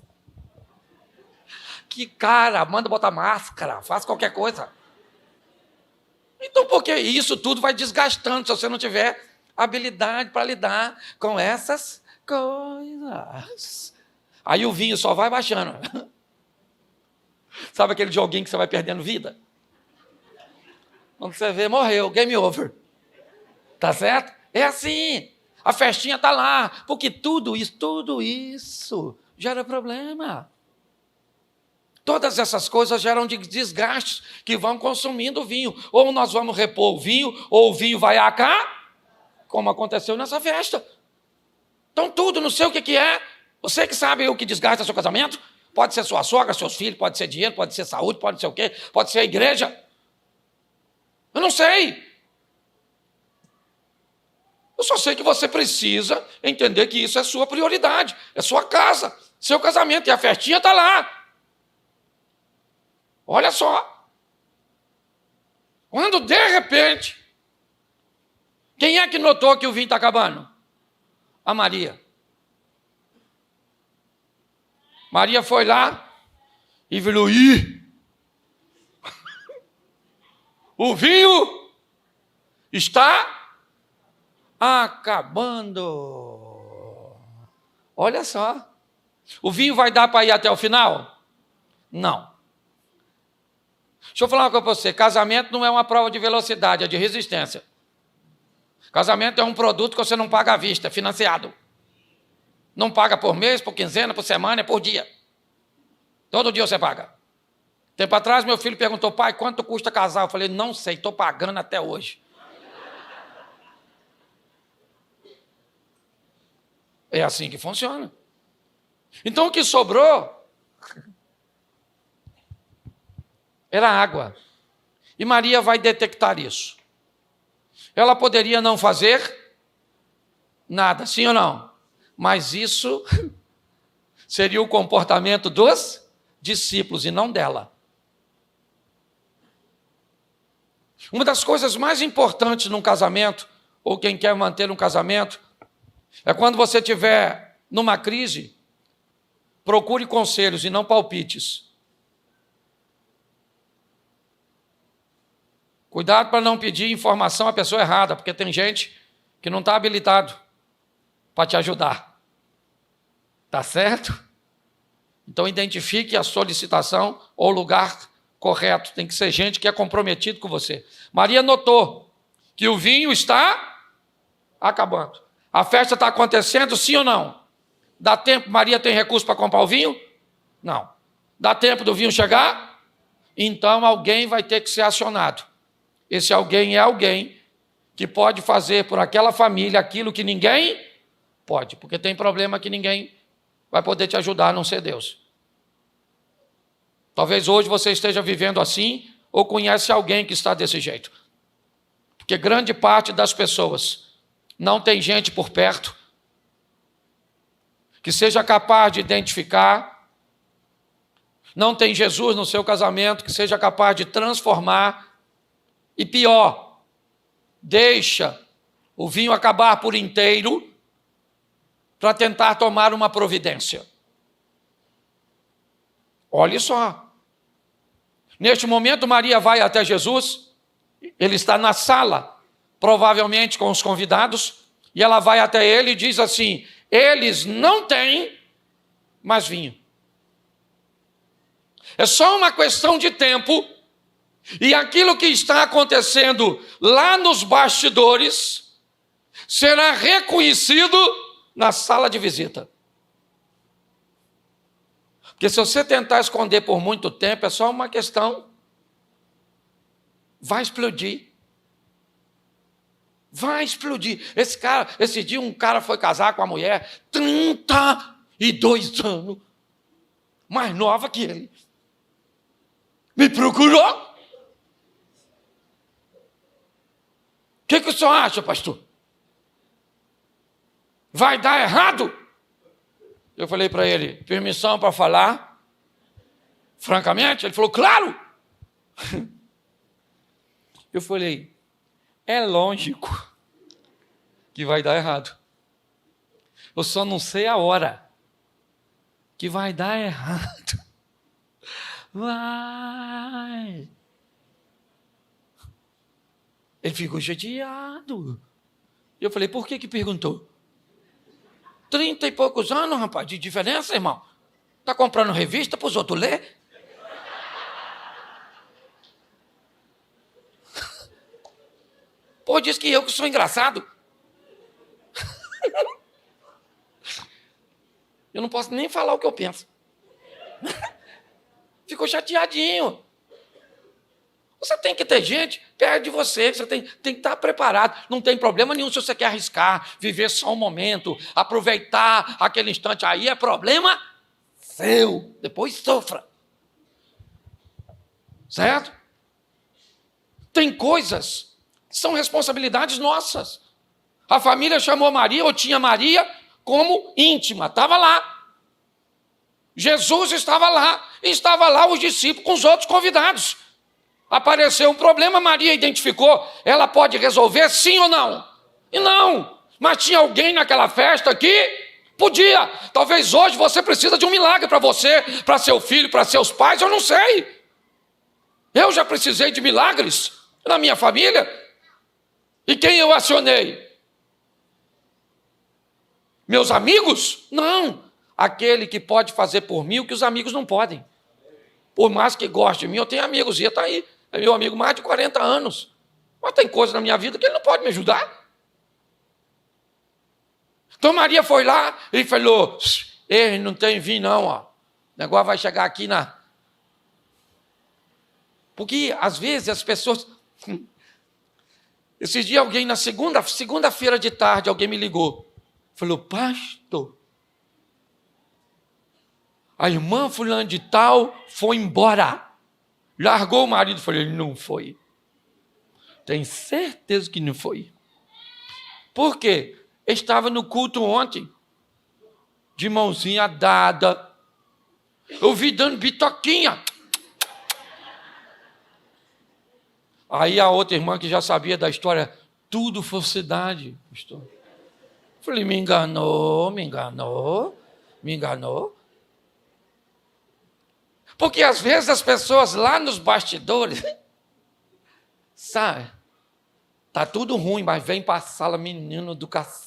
[SPEAKER 1] Que cara, manda botar máscara, faz qualquer coisa. Então, porque isso tudo vai desgastando se você não tiver habilidade para lidar com essas coisas. Aí o vinho só vai baixando. Sabe aquele joguinho que você vai perdendo vida? Quando você vê, morreu, game over. Tá certo? É assim. A festinha tá lá, porque tudo isso gera problema. Todas essas coisas geram desgastes que vão consumindo o vinho. Ou nós vamos repor o vinho, ou o vinho vai acabar, como aconteceu nessa festa. Então tudo, não sei o que é. Você que sabe o que desgasta seu casamento. Pode ser sua sogra, seus filhos, pode ser dinheiro, pode ser saúde, pode ser o quê? Pode ser a igreja. Eu não sei. Eu só sei que você precisa entender que isso é sua prioridade, é sua casa, seu casamento, e a festinha está lá. Olha só. Quando de repente, quem é que notou que o vinho está acabando? A Maria. Maria foi lá e falou: ih, o vinho está acabando. Olha só. O vinho vai dar para ir até o final? Não. Deixa eu falar uma coisa para você. Casamento não é uma prova de velocidade, é de resistência. Casamento é um produto que você não paga à vista, é financiado. Não paga por mês, por quinzena, por semana, é por dia. Todo dia você paga. Tempo atrás, meu filho perguntou: pai, quanto custa casar? Eu falei: não sei, estou pagando até hoje. É assim que funciona. Então o que sobrou era água. E Maria vai detectar isso. Ela poderia não fazer nada, sim ou não? Mas isso seria o comportamento dos discípulos e não dela. Uma das coisas mais importantes num casamento, ou quem quer manter um casamento, é quando você estiver numa crise, procure conselhos e não palpites. Cuidado para não pedir informação à pessoa errada, porque tem gente que não está habilitado para te ajudar. Tá certo? Então identifique a solicitação ou lugar correto, tem que ser gente que é comprometido com você. Maria notou que o vinho está acabando. A festa está acontecendo, sim ou não? Dá tempo, Maria tem recurso para comprar o vinho? Não. Dá tempo do vinho chegar? Então alguém vai ter que ser acionado. Esse alguém é alguém que pode fazer por aquela família aquilo que ninguém pode, porque tem problema que ninguém vai poder te ajudar, a não ser Deus. Talvez hoje você esteja vivendo assim, ou conhece alguém que está desse jeito. Porque grande parte das pessoas não tem gente por perto que seja capaz de identificar, não tem Jesus no seu casamento que seja capaz de transformar, e pior, deixa o vinho acabar por inteiro para tentar tomar uma providência. Olhe só. Neste momento, Maria vai até Jesus, ele está na sala, provavelmente com os convidados, e ela vai até ele e diz assim: eles não têm mais vinho. É só uma questão de tempo, e aquilo que está acontecendo lá nos bastidores será reconhecido na sala de visita. Porque se você tentar esconder por muito tempo, é só uma questão. Vai explodir. Vai explodir. Esse dia um cara foi casar com a mulher, 32 anos, mais nova que ele. Me procurou. O que o senhor acha, pastor? Vai dar errado? Eu falei para ele: permissão para falar? Francamente? Ele falou: claro. Eu falei: é lógico que vai dar errado. Eu só não sei a hora que vai dar errado. Vai. Ele ficou chateado. Eu falei: por que perguntou? 30 e poucos anos, rapaz, de diferença, irmão. Está comprando revista para os outros ler? Pô, diz que eu que sou engraçado. Eu não posso nem falar o que eu penso. Ficou chateadinho. Você tem que ter gente perto de você tem que estar preparado. Não tem problema nenhum se você quer arriscar, viver só um momento, aproveitar aquele instante. Aí é problema seu. Depois sofra. Certo? Tem coisas que são responsabilidades nossas. A família chamou Maria, ou tinha Maria, como íntima. Estava lá. Jesus estava lá. E estava lá os discípulos com os outros convidados. Apareceu um problema, Maria identificou. Ela pode resolver, sim ou não? E não. Mas tinha alguém naquela festa que podia. Talvez hoje você precisa de um milagre para você, para seu filho, para seus pais, eu não sei. Eu já precisei de milagres na minha família. E quem eu acionei? Meus amigos? Não. Aquele que pode fazer por mim o que os amigos não podem. Por mais que goste de mim, eu tenho amigos, e está aí. É meu amigo mais de 40 anos. Mas tem coisa na minha vida que ele não pode me ajudar. Então Maria foi lá e falou: ei, não tem vinho não, ó. O negócio vai chegar aqui na... Porque às vezes as pessoas... Esse dia alguém, na segunda-feira de tarde, alguém me ligou. Falou: pastor, a irmã fulana de tal foi embora. Largou o marido. Falei: não foi. Tenho certeza que não foi. Por quê? Estava no culto ontem, de mãozinha dada. Eu vi dando bitoquinha. Aí a outra irmã que já sabia da história, tudo falsidade, pastor. Falei: me enganou. Porque às vezes as pessoas lá nos bastidores, sabe, tá tudo ruim, mas vem para a sala, menino, educação.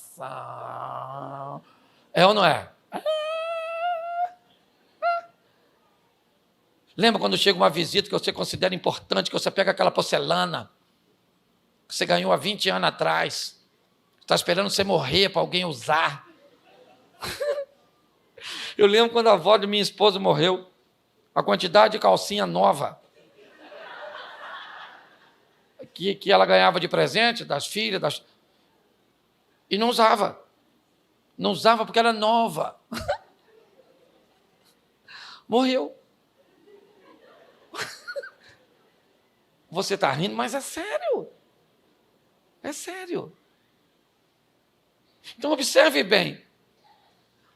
[SPEAKER 1] É ou não é? Lembra quando chega uma visita que você considera importante, que você pega aquela porcelana que você ganhou há 20 anos atrás, está esperando você morrer para alguém usar. Eu lembro quando a avó de minha esposa morreu, a quantidade de calcinha nova que ela ganhava de presente das filhas, e não usava. Não usava porque era nova. Morreu. Você está rindo, mas é sério. É sério. Então observe bem.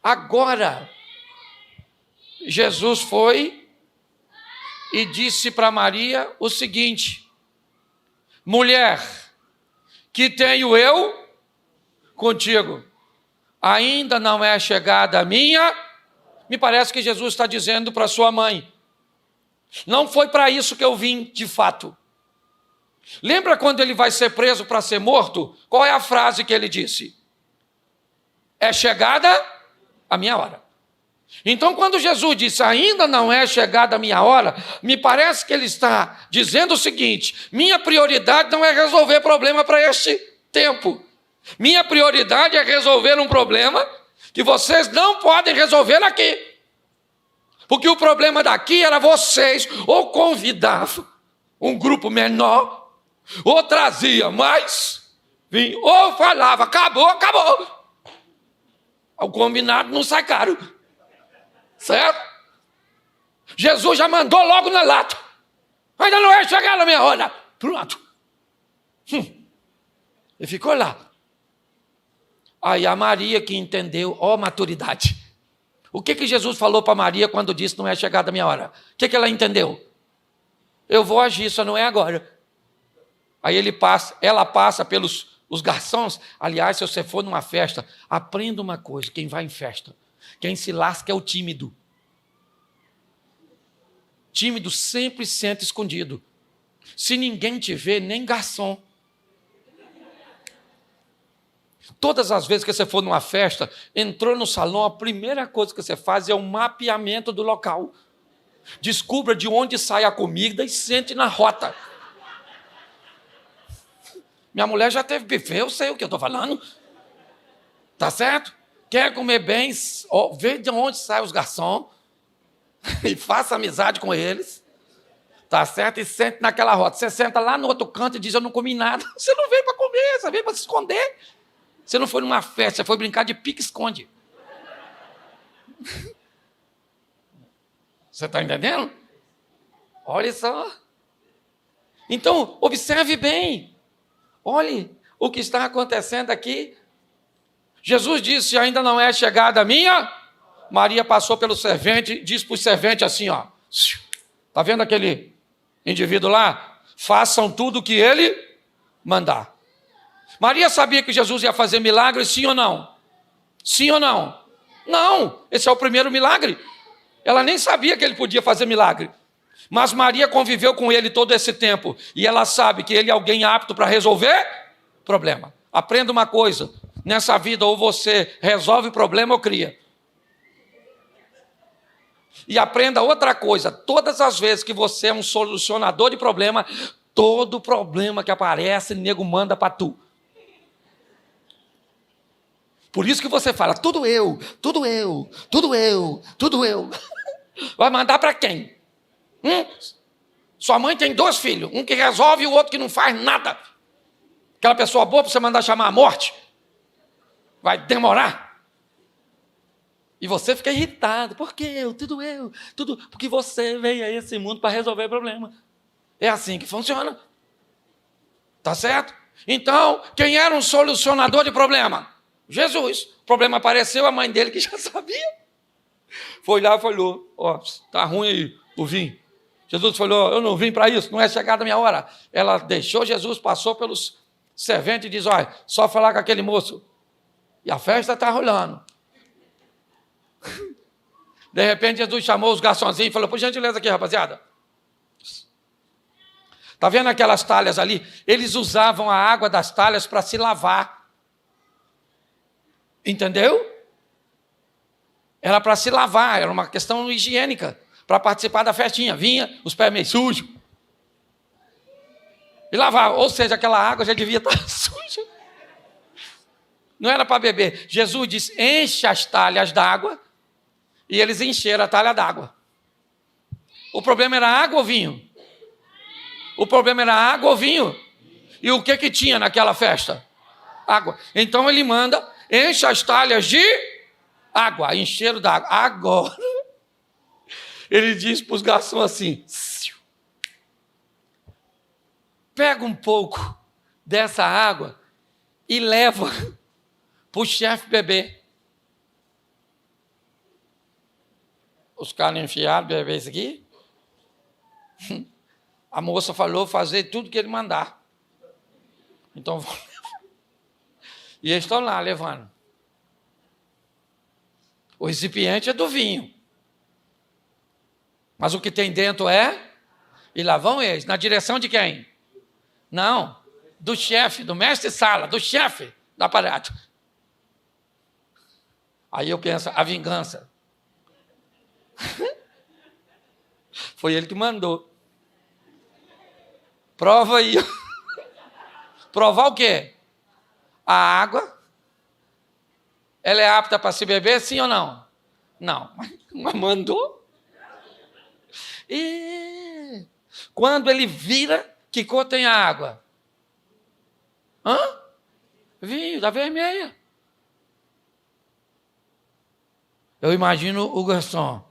[SPEAKER 1] Agora, Jesus foi e disse para Maria o seguinte: mulher, que tenho eu contigo, ainda não é chegada a minha. Me parece que Jesus está dizendo para sua mãe: não foi para isso que eu vim, de fato. Lembra quando ele vai ser preso para ser morto? Qual é a frase que ele disse? É chegada a minha hora. Então, quando Jesus disse, ainda não é chegada a minha hora, me parece que ele está dizendo o seguinte: minha prioridade não é resolver problema para este tempo. Minha prioridade é resolver um problema que vocês não podem resolver aqui. Porque o problema daqui era vocês ou convidavam um grupo menor, ou trazia mais vinho, ou falava, acabou. O combinado não sai caro. Certo? Jesus já mandou logo na lata. Ainda não é chegada a minha hora. Pronto. E ficou lá. Aí a Maria que entendeu, maturidade. O que Jesus falou para Maria quando disse não é chegada a minha hora? O que ela entendeu? Eu vou agir, só não é agora. Aí ela passa pelos os garçons. Aliás, se você for numa festa, aprenda uma coisa: quem vai em festa, quem se lasca é o tímido. Tímido sempre senta escondido. Se ninguém te vê, nem garçom. Todas as vezes que você for numa festa, entrou no salão, a primeira coisa que você faz é um mapeamento do local. Descubra de onde sai a comida e sente na rota. Minha mulher já teve buffet, eu sei o que eu estou falando. Tá certo? Quer comer bem, vê de onde saem os garçons e faça amizade com eles. Tá certo? E sente naquela rota. Você senta lá no outro canto e diz, eu não comi nada. Você não veio para comer, você veio para se esconder. Você não foi numa festa, você foi brincar de pique-esconde. Você está entendendo? Olha só. Então, observe bem. Olhe o que está acontecendo aqui. Jesus disse, ainda não é chegada a minha. Maria passou pelo servente e disse para o servente assim, está vendo aquele indivíduo lá? Façam tudo o que ele mandar. Maria sabia que Jesus ia fazer milagre, sim ou não? Sim ou não? Não, esse é o primeiro milagre. Ela nem sabia que ele podia fazer milagre. Mas Maria conviveu com ele todo esse tempo. E ela sabe que ele é alguém apto para resolver problema. Aprenda uma coisa. Nessa vida, ou você resolve o problema ou cria. E aprenda outra coisa. Todas as vezes que você é um solucionador de problema, todo problema que aparece, o nego manda para tu. Por isso que você fala, tudo eu. Vai mandar para quem? Sua mãe tem 2 filhos, um que resolve e o outro que não faz nada. Aquela pessoa boa para você mandar chamar a morte, vai demorar. E você fica irritado, porque tudo, porque você veio a esse mundo para resolver problema. É assim que funciona. Tá certo? Então, quem era um solucionador de problema? Jesus. O problema apareceu, a mãe dele que já sabia. Foi lá e falou, tá ruim aí o vinho. Jesus falou, eu não vim para isso, não é chegada a minha hora. Ela deixou Jesus, passou pelos serventes e diz, olha, só falar com aquele moço. E a festa está rolando. De repente, Jesus chamou os garçonzinhos e falou, por gentileza aqui, rapaziada. Está vendo aquelas talhas ali? Eles usavam a água das talhas para se lavar. Entendeu? Era para se lavar, era uma questão higiênica. para participar da festinha. Vinha, os pés meio sujos. E lavava. Ou seja, aquela água já devia estar suja. Não era para beber. Jesus disse, enche as talhas d'água. E eles encheram a talha d'água. O problema era água ou vinho? O problema era água ou vinho? E o que tinha naquela festa? Água. Então ele manda, enche as talhas de água. Encheram d'água. Agora, ele diz para os garçons assim, pega um pouco dessa água e leva para o chefe beber. Os caras enfiaram, beber isso aqui. A moça falou fazer tudo que ele mandar. Então, e eles estão lá levando. O recipiente é do vinho. Mas o que tem dentro é... E lá vão eles. Na direção de quem? Não. Do chefe, do mestre-sala, do chefe do aparato. Aí eu penso, a vingança. Foi ele que mandou. Prova aí. Provar o quê? A água, ela é apta para se beber, sim ou não? Não, mas mandou. E quando ele vira, que cor tem a água? Vinho, da vermelha. Eu imagino o garçom.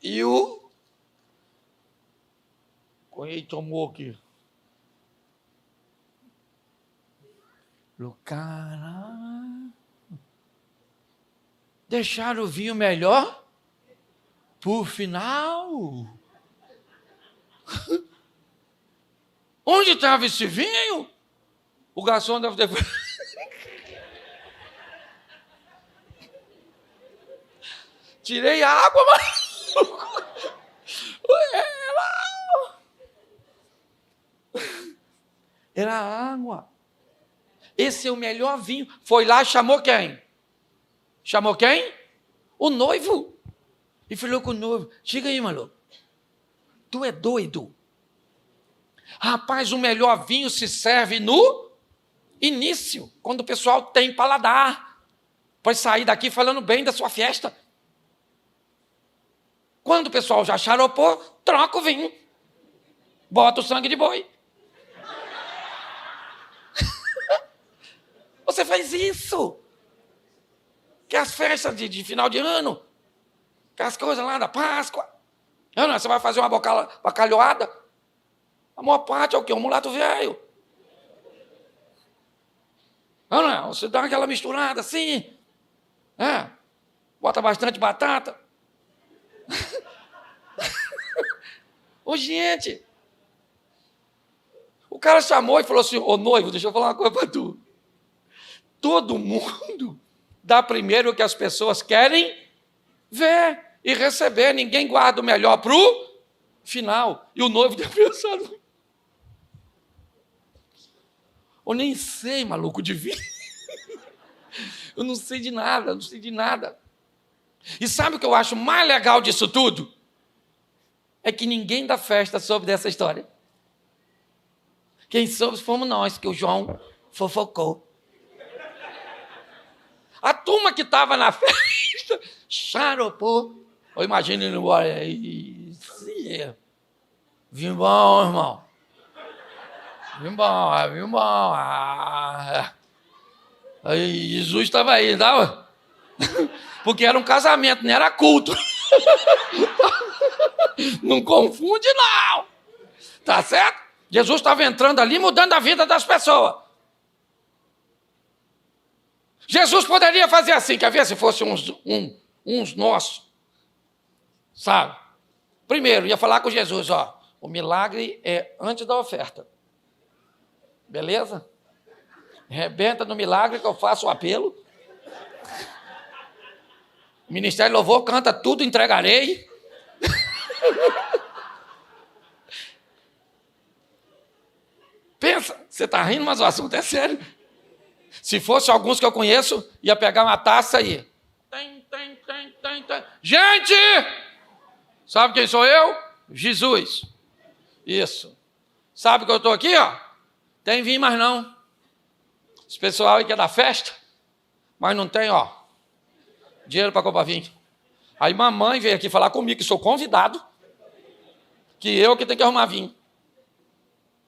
[SPEAKER 1] E o... Ele tomou aqui. Caralho. Deixaram o vinho melhor por final. Onde estava esse vinho? O garçom deve ter... Tirei a água, mas... Era água. Esse é o melhor vinho. Foi lá, chamou quem? Chamou quem? O noivo. E falou com o noivo, chega aí, maluco. Tu é doido. Rapaz, o melhor vinho se serve no início, quando o pessoal tem paladar. Pode sair daqui falando bem da sua festa. Quando o pessoal já xaropou, troca o vinho. Bota o sangue de boi. Você faz isso. Que as festas de final de ano, que as coisas lá da Páscoa. Não, você vai fazer uma bacalhoada. A maior parte é o quê? Um mulato velho. Não, você dá aquela misturada assim. Bota bastante batata. Ô, gente. O cara chamou e falou assim, ô noivo, deixa eu falar uma coisa para tu. Todo mundo dá primeiro o que as pessoas querem ver e receber. Ninguém guarda o melhor para o final. E o noivo deve pensar... Eu nem sei, maluco, de vinho. Eu não sei de nada, não sei de nada. E sabe o que eu acho mais legal disso tudo? É que ninguém da festa soube dessa história. Quem soube fomos nós, que o João fofocou. A turma que estava na festa, xaropou. Eu imagino ele embora. Vim bom, irmão. Vim bom. Aí Jesus estava aí, não estava? Porque era um casamento, não era culto. Não confunde, não. Tá certo? Jesus estava entrando ali, mudando a vida das pessoas. Jesus poderia fazer assim, quer ver se fosse uns nossos, sabe? Primeiro, ia falar com Jesus, o milagre é antes da oferta. Beleza? Rebenta no milagre que eu faço o apelo. Ministério Louvor canta tudo, entregarei. Pensa Você está rindo, mas o assunto é sério. Se fosse alguns que eu conheço, ia pegar uma taça aí. Tem. Gente! Sabe quem sou eu? Jesus. Isso. Sabe que eu estou aqui, ó? Tem vinho, mas não. Esse pessoal aí que é da festa, mas não tem, ó, dinheiro para comprar vinho. Aí mamãe veio aqui falar comigo, que sou convidado, que eu que tenho que arrumar vinho.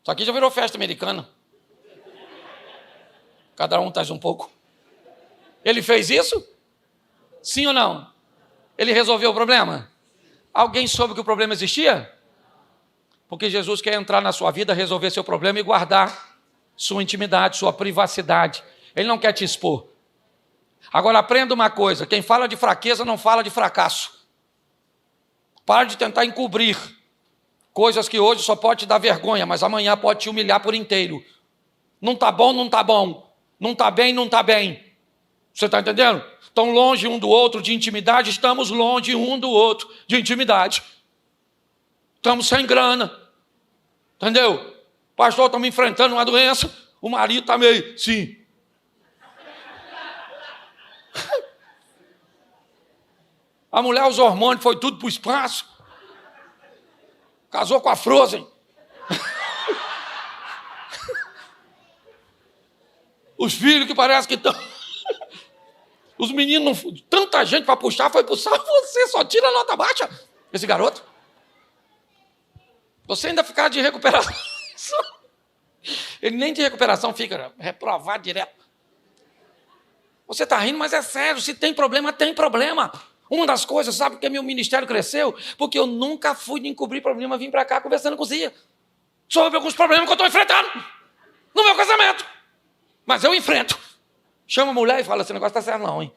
[SPEAKER 1] Isso aqui já virou festa americana. Cada um traz um pouco. Ele fez isso? Sim ou não? Ele resolveu o problema? Alguém soube que o problema existia? Porque Jesus quer entrar na sua vida, resolver seu problema e guardar sua intimidade, sua privacidade. Ele não quer te expor. Agora aprenda uma coisa, quem fala de fraqueza não fala de fracasso. Para de tentar encobrir coisas que hoje só pode te dar vergonha, mas amanhã pode te humilhar por inteiro. Não está bom, não está bom. Não está bem, não está bem. Você está entendendo? Estão longe um do outro de intimidade, estamos longe um do outro de intimidade. Estamos sem grana. Entendeu? Pastor, estamos enfrentando uma doença, o marido está meio, sim. A mulher, os hormônios, foi tudo para o espaço. Casou com a Frozen. Os filhos que parece que estão... Os meninos, tanta gente para puxar, foi puxar, você só tira nota baixa. Esse garoto. Você ainda ficar de recuperação. Ele nem de recuperação fica, reprovado direto. Você está rindo, mas é sério, se tem problema, tem problema. Uma das coisas, sabe por que meu ministério cresceu? Porque eu nunca fui de encobrir problema, vim para cá conversando com você sobre alguns problemas que eu estou enfrentando no meu casamento. Mas eu enfrento. Chama a mulher e fala, esse negócio está certo não, hein?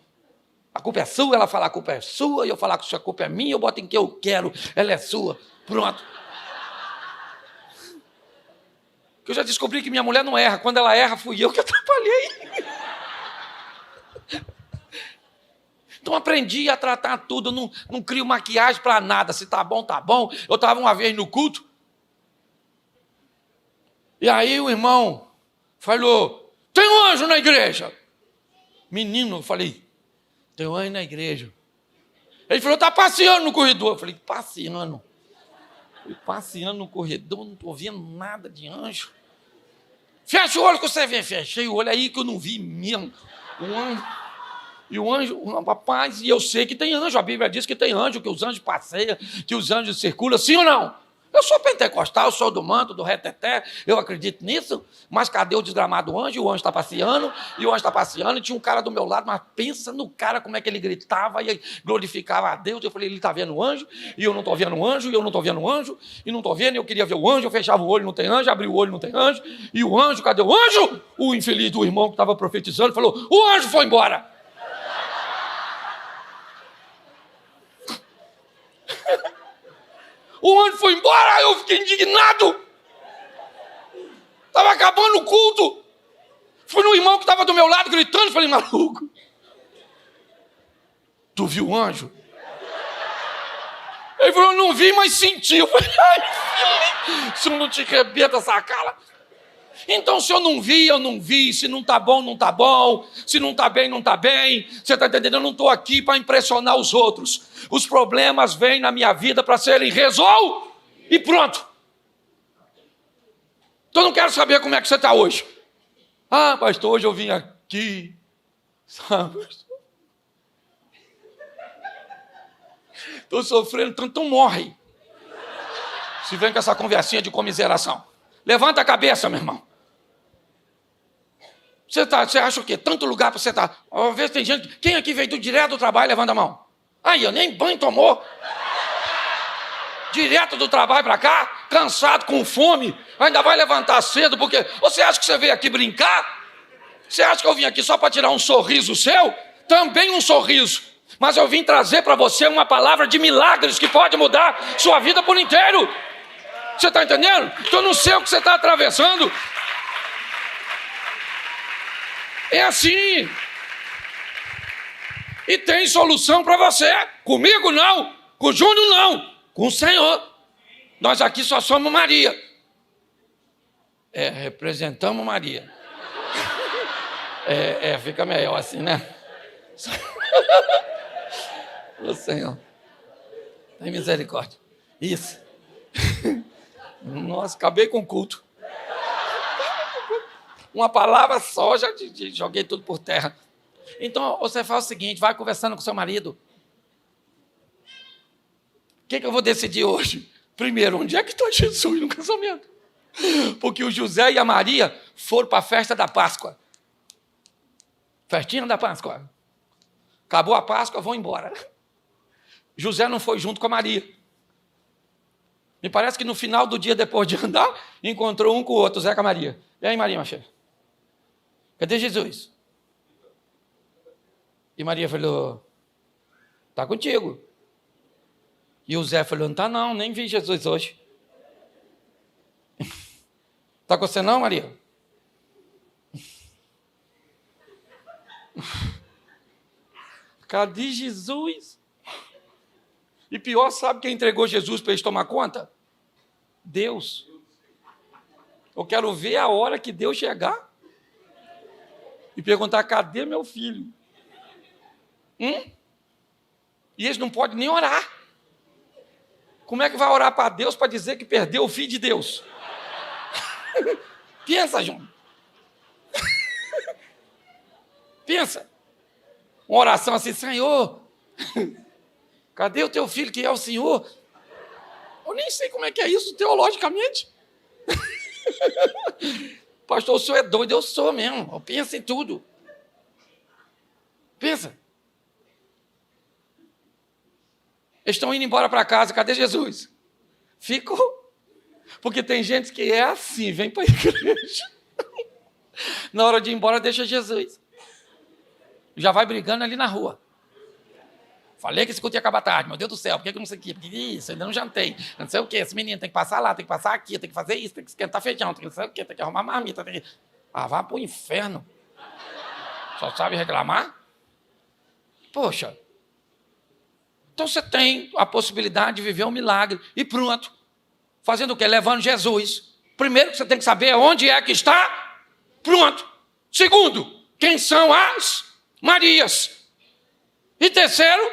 [SPEAKER 1] A culpa é sua, ela fala, a culpa é sua, e eu falar que a culpa é minha, eu boto em que eu quero, ela é sua. Pronto. Eu já descobri que minha mulher não erra. Quando ela erra, fui eu que atrapalhei. Então aprendi a tratar tudo, não crio maquiagem para nada. Se tá bom, tá bom. Eu estava uma vez no culto, e aí o irmão falou, tem um anjo na igreja. Menino, eu falei, tem um anjo na igreja. Ele falou, tá passeando no corredor. Eu falei, passeando? Passeando no corredor, não estou vendo nada de anjo. Fecha o olho que você vê. Fechei o olho aí que eu não vi mesmo. Um anjo. E o anjo, rapaz, e eu sei que tem anjo. A Bíblia diz que tem anjo, que os anjos passeiam, que os anjos circulam, sim ou não? Eu sou pentecostal, sou do manto, do reteté, eu acredito nisso, mas cadê o desgramado anjo? O anjo está passeando, e o anjo está passeando, e tinha um cara do meu lado, mas pensa no cara, como é que ele gritava e glorificava a Deus. Eu falei, ele está vendo o anjo, e eu não estou vendo o anjo, e eu não estou vendo o anjo, e não estou vendo, e eu queria ver o anjo, eu fechava o olho, não tem anjo, abri o olho, não tem anjo, e o anjo, cadê o anjo? O infeliz do irmão que estava profetizando falou, o anjo foi embora. O anjo foi embora, eu fiquei indignado. Estava acabando o culto. Fui no irmão que estava do meu lado gritando, falei, maluco, tu viu o anjo? Ele falou, não vi, mas senti. Eu falei, ai, filho, se eu não te arrebenta essa cara. Então, se eu não vi, se não está bom, não está bom, se não está bem, não está bem, você está entendendo? Eu não estou aqui para impressionar os outros. Os problemas vêm na minha vida para serem resolvidos e pronto. Então, eu não quero saber como é que você está hoje. Ah, pastor, hoje eu vim aqui, sabe? Estou sofrendo tanto, então morre. Se vem com essa conversinha de comiseração. Levanta a cabeça, meu irmão. Você acha o quê? Tanto lugar para você estar. Às vezes tem gente... Quem aqui veio direto do trabalho, levanta a mão. Aí, eu nem banho tomou. Direto do trabalho para cá, cansado, com fome. Ainda vai levantar cedo, porque... Você acha que você veio aqui brincar? Você acha que eu vim aqui só para tirar um sorriso seu? Também um sorriso. Mas eu vim trazer para você uma palavra de milagres que pode mudar sua vida por inteiro. Você está entendendo? Então eu não sei o que você está atravessando. É assim. E tem solução para você. Comigo não. Com o Júnior não. Com o Senhor. Nós aqui só somos Maria. Representamos Maria. Fica melhor assim, né? Ô Senhor, tem misericórdia. Isso. Nossa, acabei com o culto. Uma palavra só, já joguei tudo por terra. Então, você faz o seguinte, vai conversando com seu marido. O que eu vou decidir hoje? Primeiro, onde é que está Jesus no casamento? Porque o José e a Maria foram para a festa da Páscoa. Festinha da Páscoa. Acabou a Páscoa, vão embora. José não foi junto com a Maria. Me parece que no final do dia, depois de andar, encontrou um com o outro, Zé com a Maria. E aí, Maria, minha filha? Cadê Jesus? E Maria falou, está contigo. E o Zé falou, não está não, nem vi Jesus hoje. Está com você não, Maria? Cadê Jesus? E pior, sabe quem entregou Jesus para eles tomar conta? Deus. Eu quero ver a hora que Deus chegar e perguntar, cadê meu filho? E eles não podem nem orar. Como é que vai orar para Deus para dizer que perdeu o filho de Deus? Pensa, João. Pensa. Uma oração assim, Senhor, cadê o teu filho que é o Senhor? Eu nem sei como é que é isso teologicamente. Pastor, o senhor é doido, eu sou mesmo. Eu penso em tudo. Pensa. Eles estão indo embora para casa, cadê Jesus? Ficou. Porque tem gente que é assim, vem para a igreja. Na hora de ir embora, deixa Jesus. Já vai brigando ali na rua. Falei que esse culto ia acabar tarde, meu Deus do céu, por que eu não sei o quê? Porque isso, ainda não jantei, não sei o quê, esse menino tem que passar lá, tem que passar aqui, tem que fazer isso, tem que esquentar feijão, tem que não sei o quê, tem que arrumar marmita, tem que... vá pro inferno. Só sabe reclamar? Poxa. Então você tem a possibilidade de viver um milagre, e pronto. Fazendo o quê? Levando Jesus. Primeiro que você tem que saber onde é que está, pronto. Segundo, quem são as Marias. E terceiro,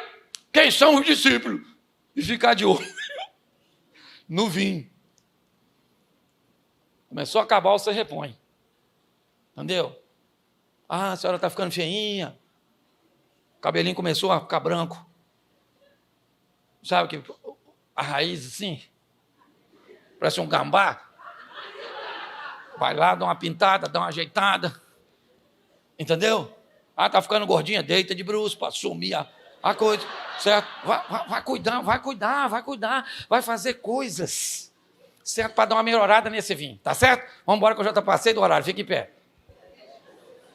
[SPEAKER 1] quem são os discípulos? E ficar de olho no vinho. Começou a acabar, você repõe. Entendeu? A senhora está ficando feinha. O cabelinho começou a ficar branco. Sabe que a raiz assim, parece um gambá. Vai lá, dá uma pintada, dá uma ajeitada. Entendeu? Está ficando gordinha, deita de bruços para sumir a coisa, certo? Vai cuidar, vai fazer coisas, certo? Para dar uma melhorada nesse vinho, tá certo? Vamos embora que eu já passei do horário, fique em pé.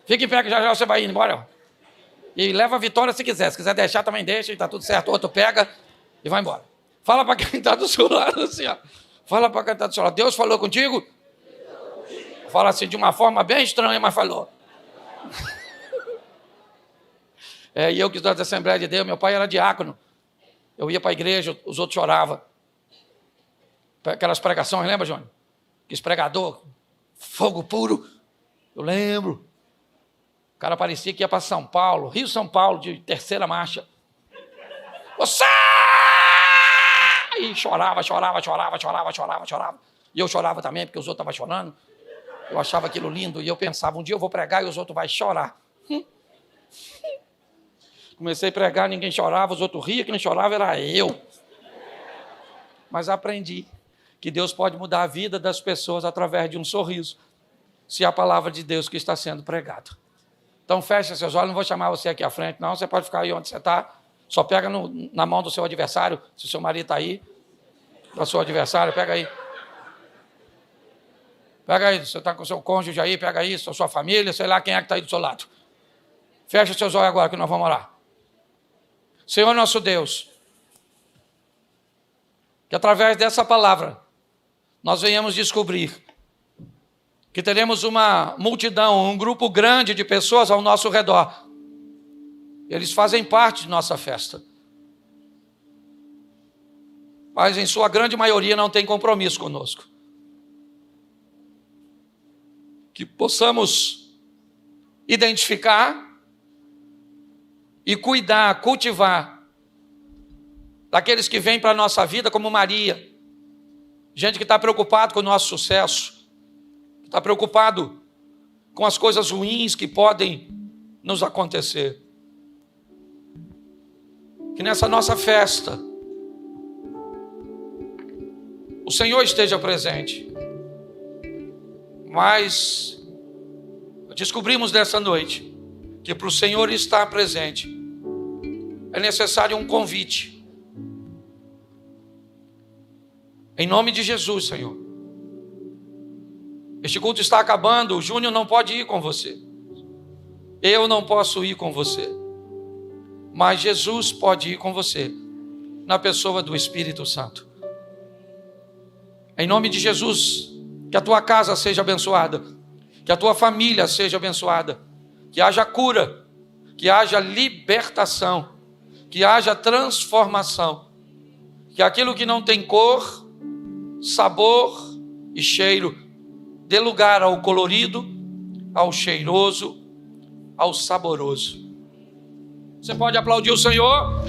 [SPEAKER 1] Fique em pé que já você vai indo, embora. E leva a vitória se quiser deixar também deixa, e tá tudo certo, outro pega e vai embora. Fala para quem está do seu lado assim, ó. Fala para quem está do seu lado, Deus falou contigo? Fala assim de uma forma bem estranha, mas falou. E eu que estou da Assembleia de Deus, meu pai era diácono. Eu ia para a igreja, os outros choravam. Aquelas pregações, lembra, Johnny? Aquele pregador, fogo puro. Eu lembro. O cara parecia que ia para São Paulo, Rio-São Paulo, de terceira marcha. Você! E chorava. E eu chorava também, porque os outros estavam chorando. Eu achava aquilo lindo e eu pensava, um dia eu vou pregar e os outros vão chorar. Comecei a pregar, ninguém chorava, os outros riam, quem não chorava era eu. Mas aprendi que Deus pode mudar a vida das pessoas através de um sorriso, se é a palavra de Deus que está sendo pregada. Então fecha seus olhos, não vou chamar você aqui à frente, não, você pode ficar aí onde você está, só pega na mão do seu adversário, se o seu marido está aí, do seu adversário, pega aí. Pega aí, você está com o seu cônjuge aí, pega aí, sua família, sei lá quem é que está aí do seu lado. Fecha seus olhos agora que nós vamos orar. Senhor nosso Deus, que através dessa palavra nós venhamos descobrir que teremos uma multidão, um grupo grande de pessoas ao nosso redor. Eles fazem parte de nossa festa. Mas em sua grande maioria não tem compromisso conosco. que possamos identificar e cuidar, cultivar daqueles que vêm para a nossa vida como Maria, gente que está preocupado com o nosso sucesso, que está preocupado com as coisas ruins que podem nos acontecer. Que nessa nossa festa o Senhor esteja presente. Mas descobrimos nessa noite que para o Senhor estar presente é necessário um convite. Em nome de Jesus, Senhor. Este culto está acabando, o Júnior não pode ir com você. Eu não posso ir com você. Mas Jesus pode ir com você, na pessoa do Espírito Santo. Em nome de Jesus, que a tua casa seja abençoada, que a tua família seja abençoada, que haja cura, que haja libertação, que haja transformação, que aquilo que não tem cor, sabor e cheiro, dê lugar ao colorido, ao cheiroso, ao saboroso. Você pode aplaudir o Senhor?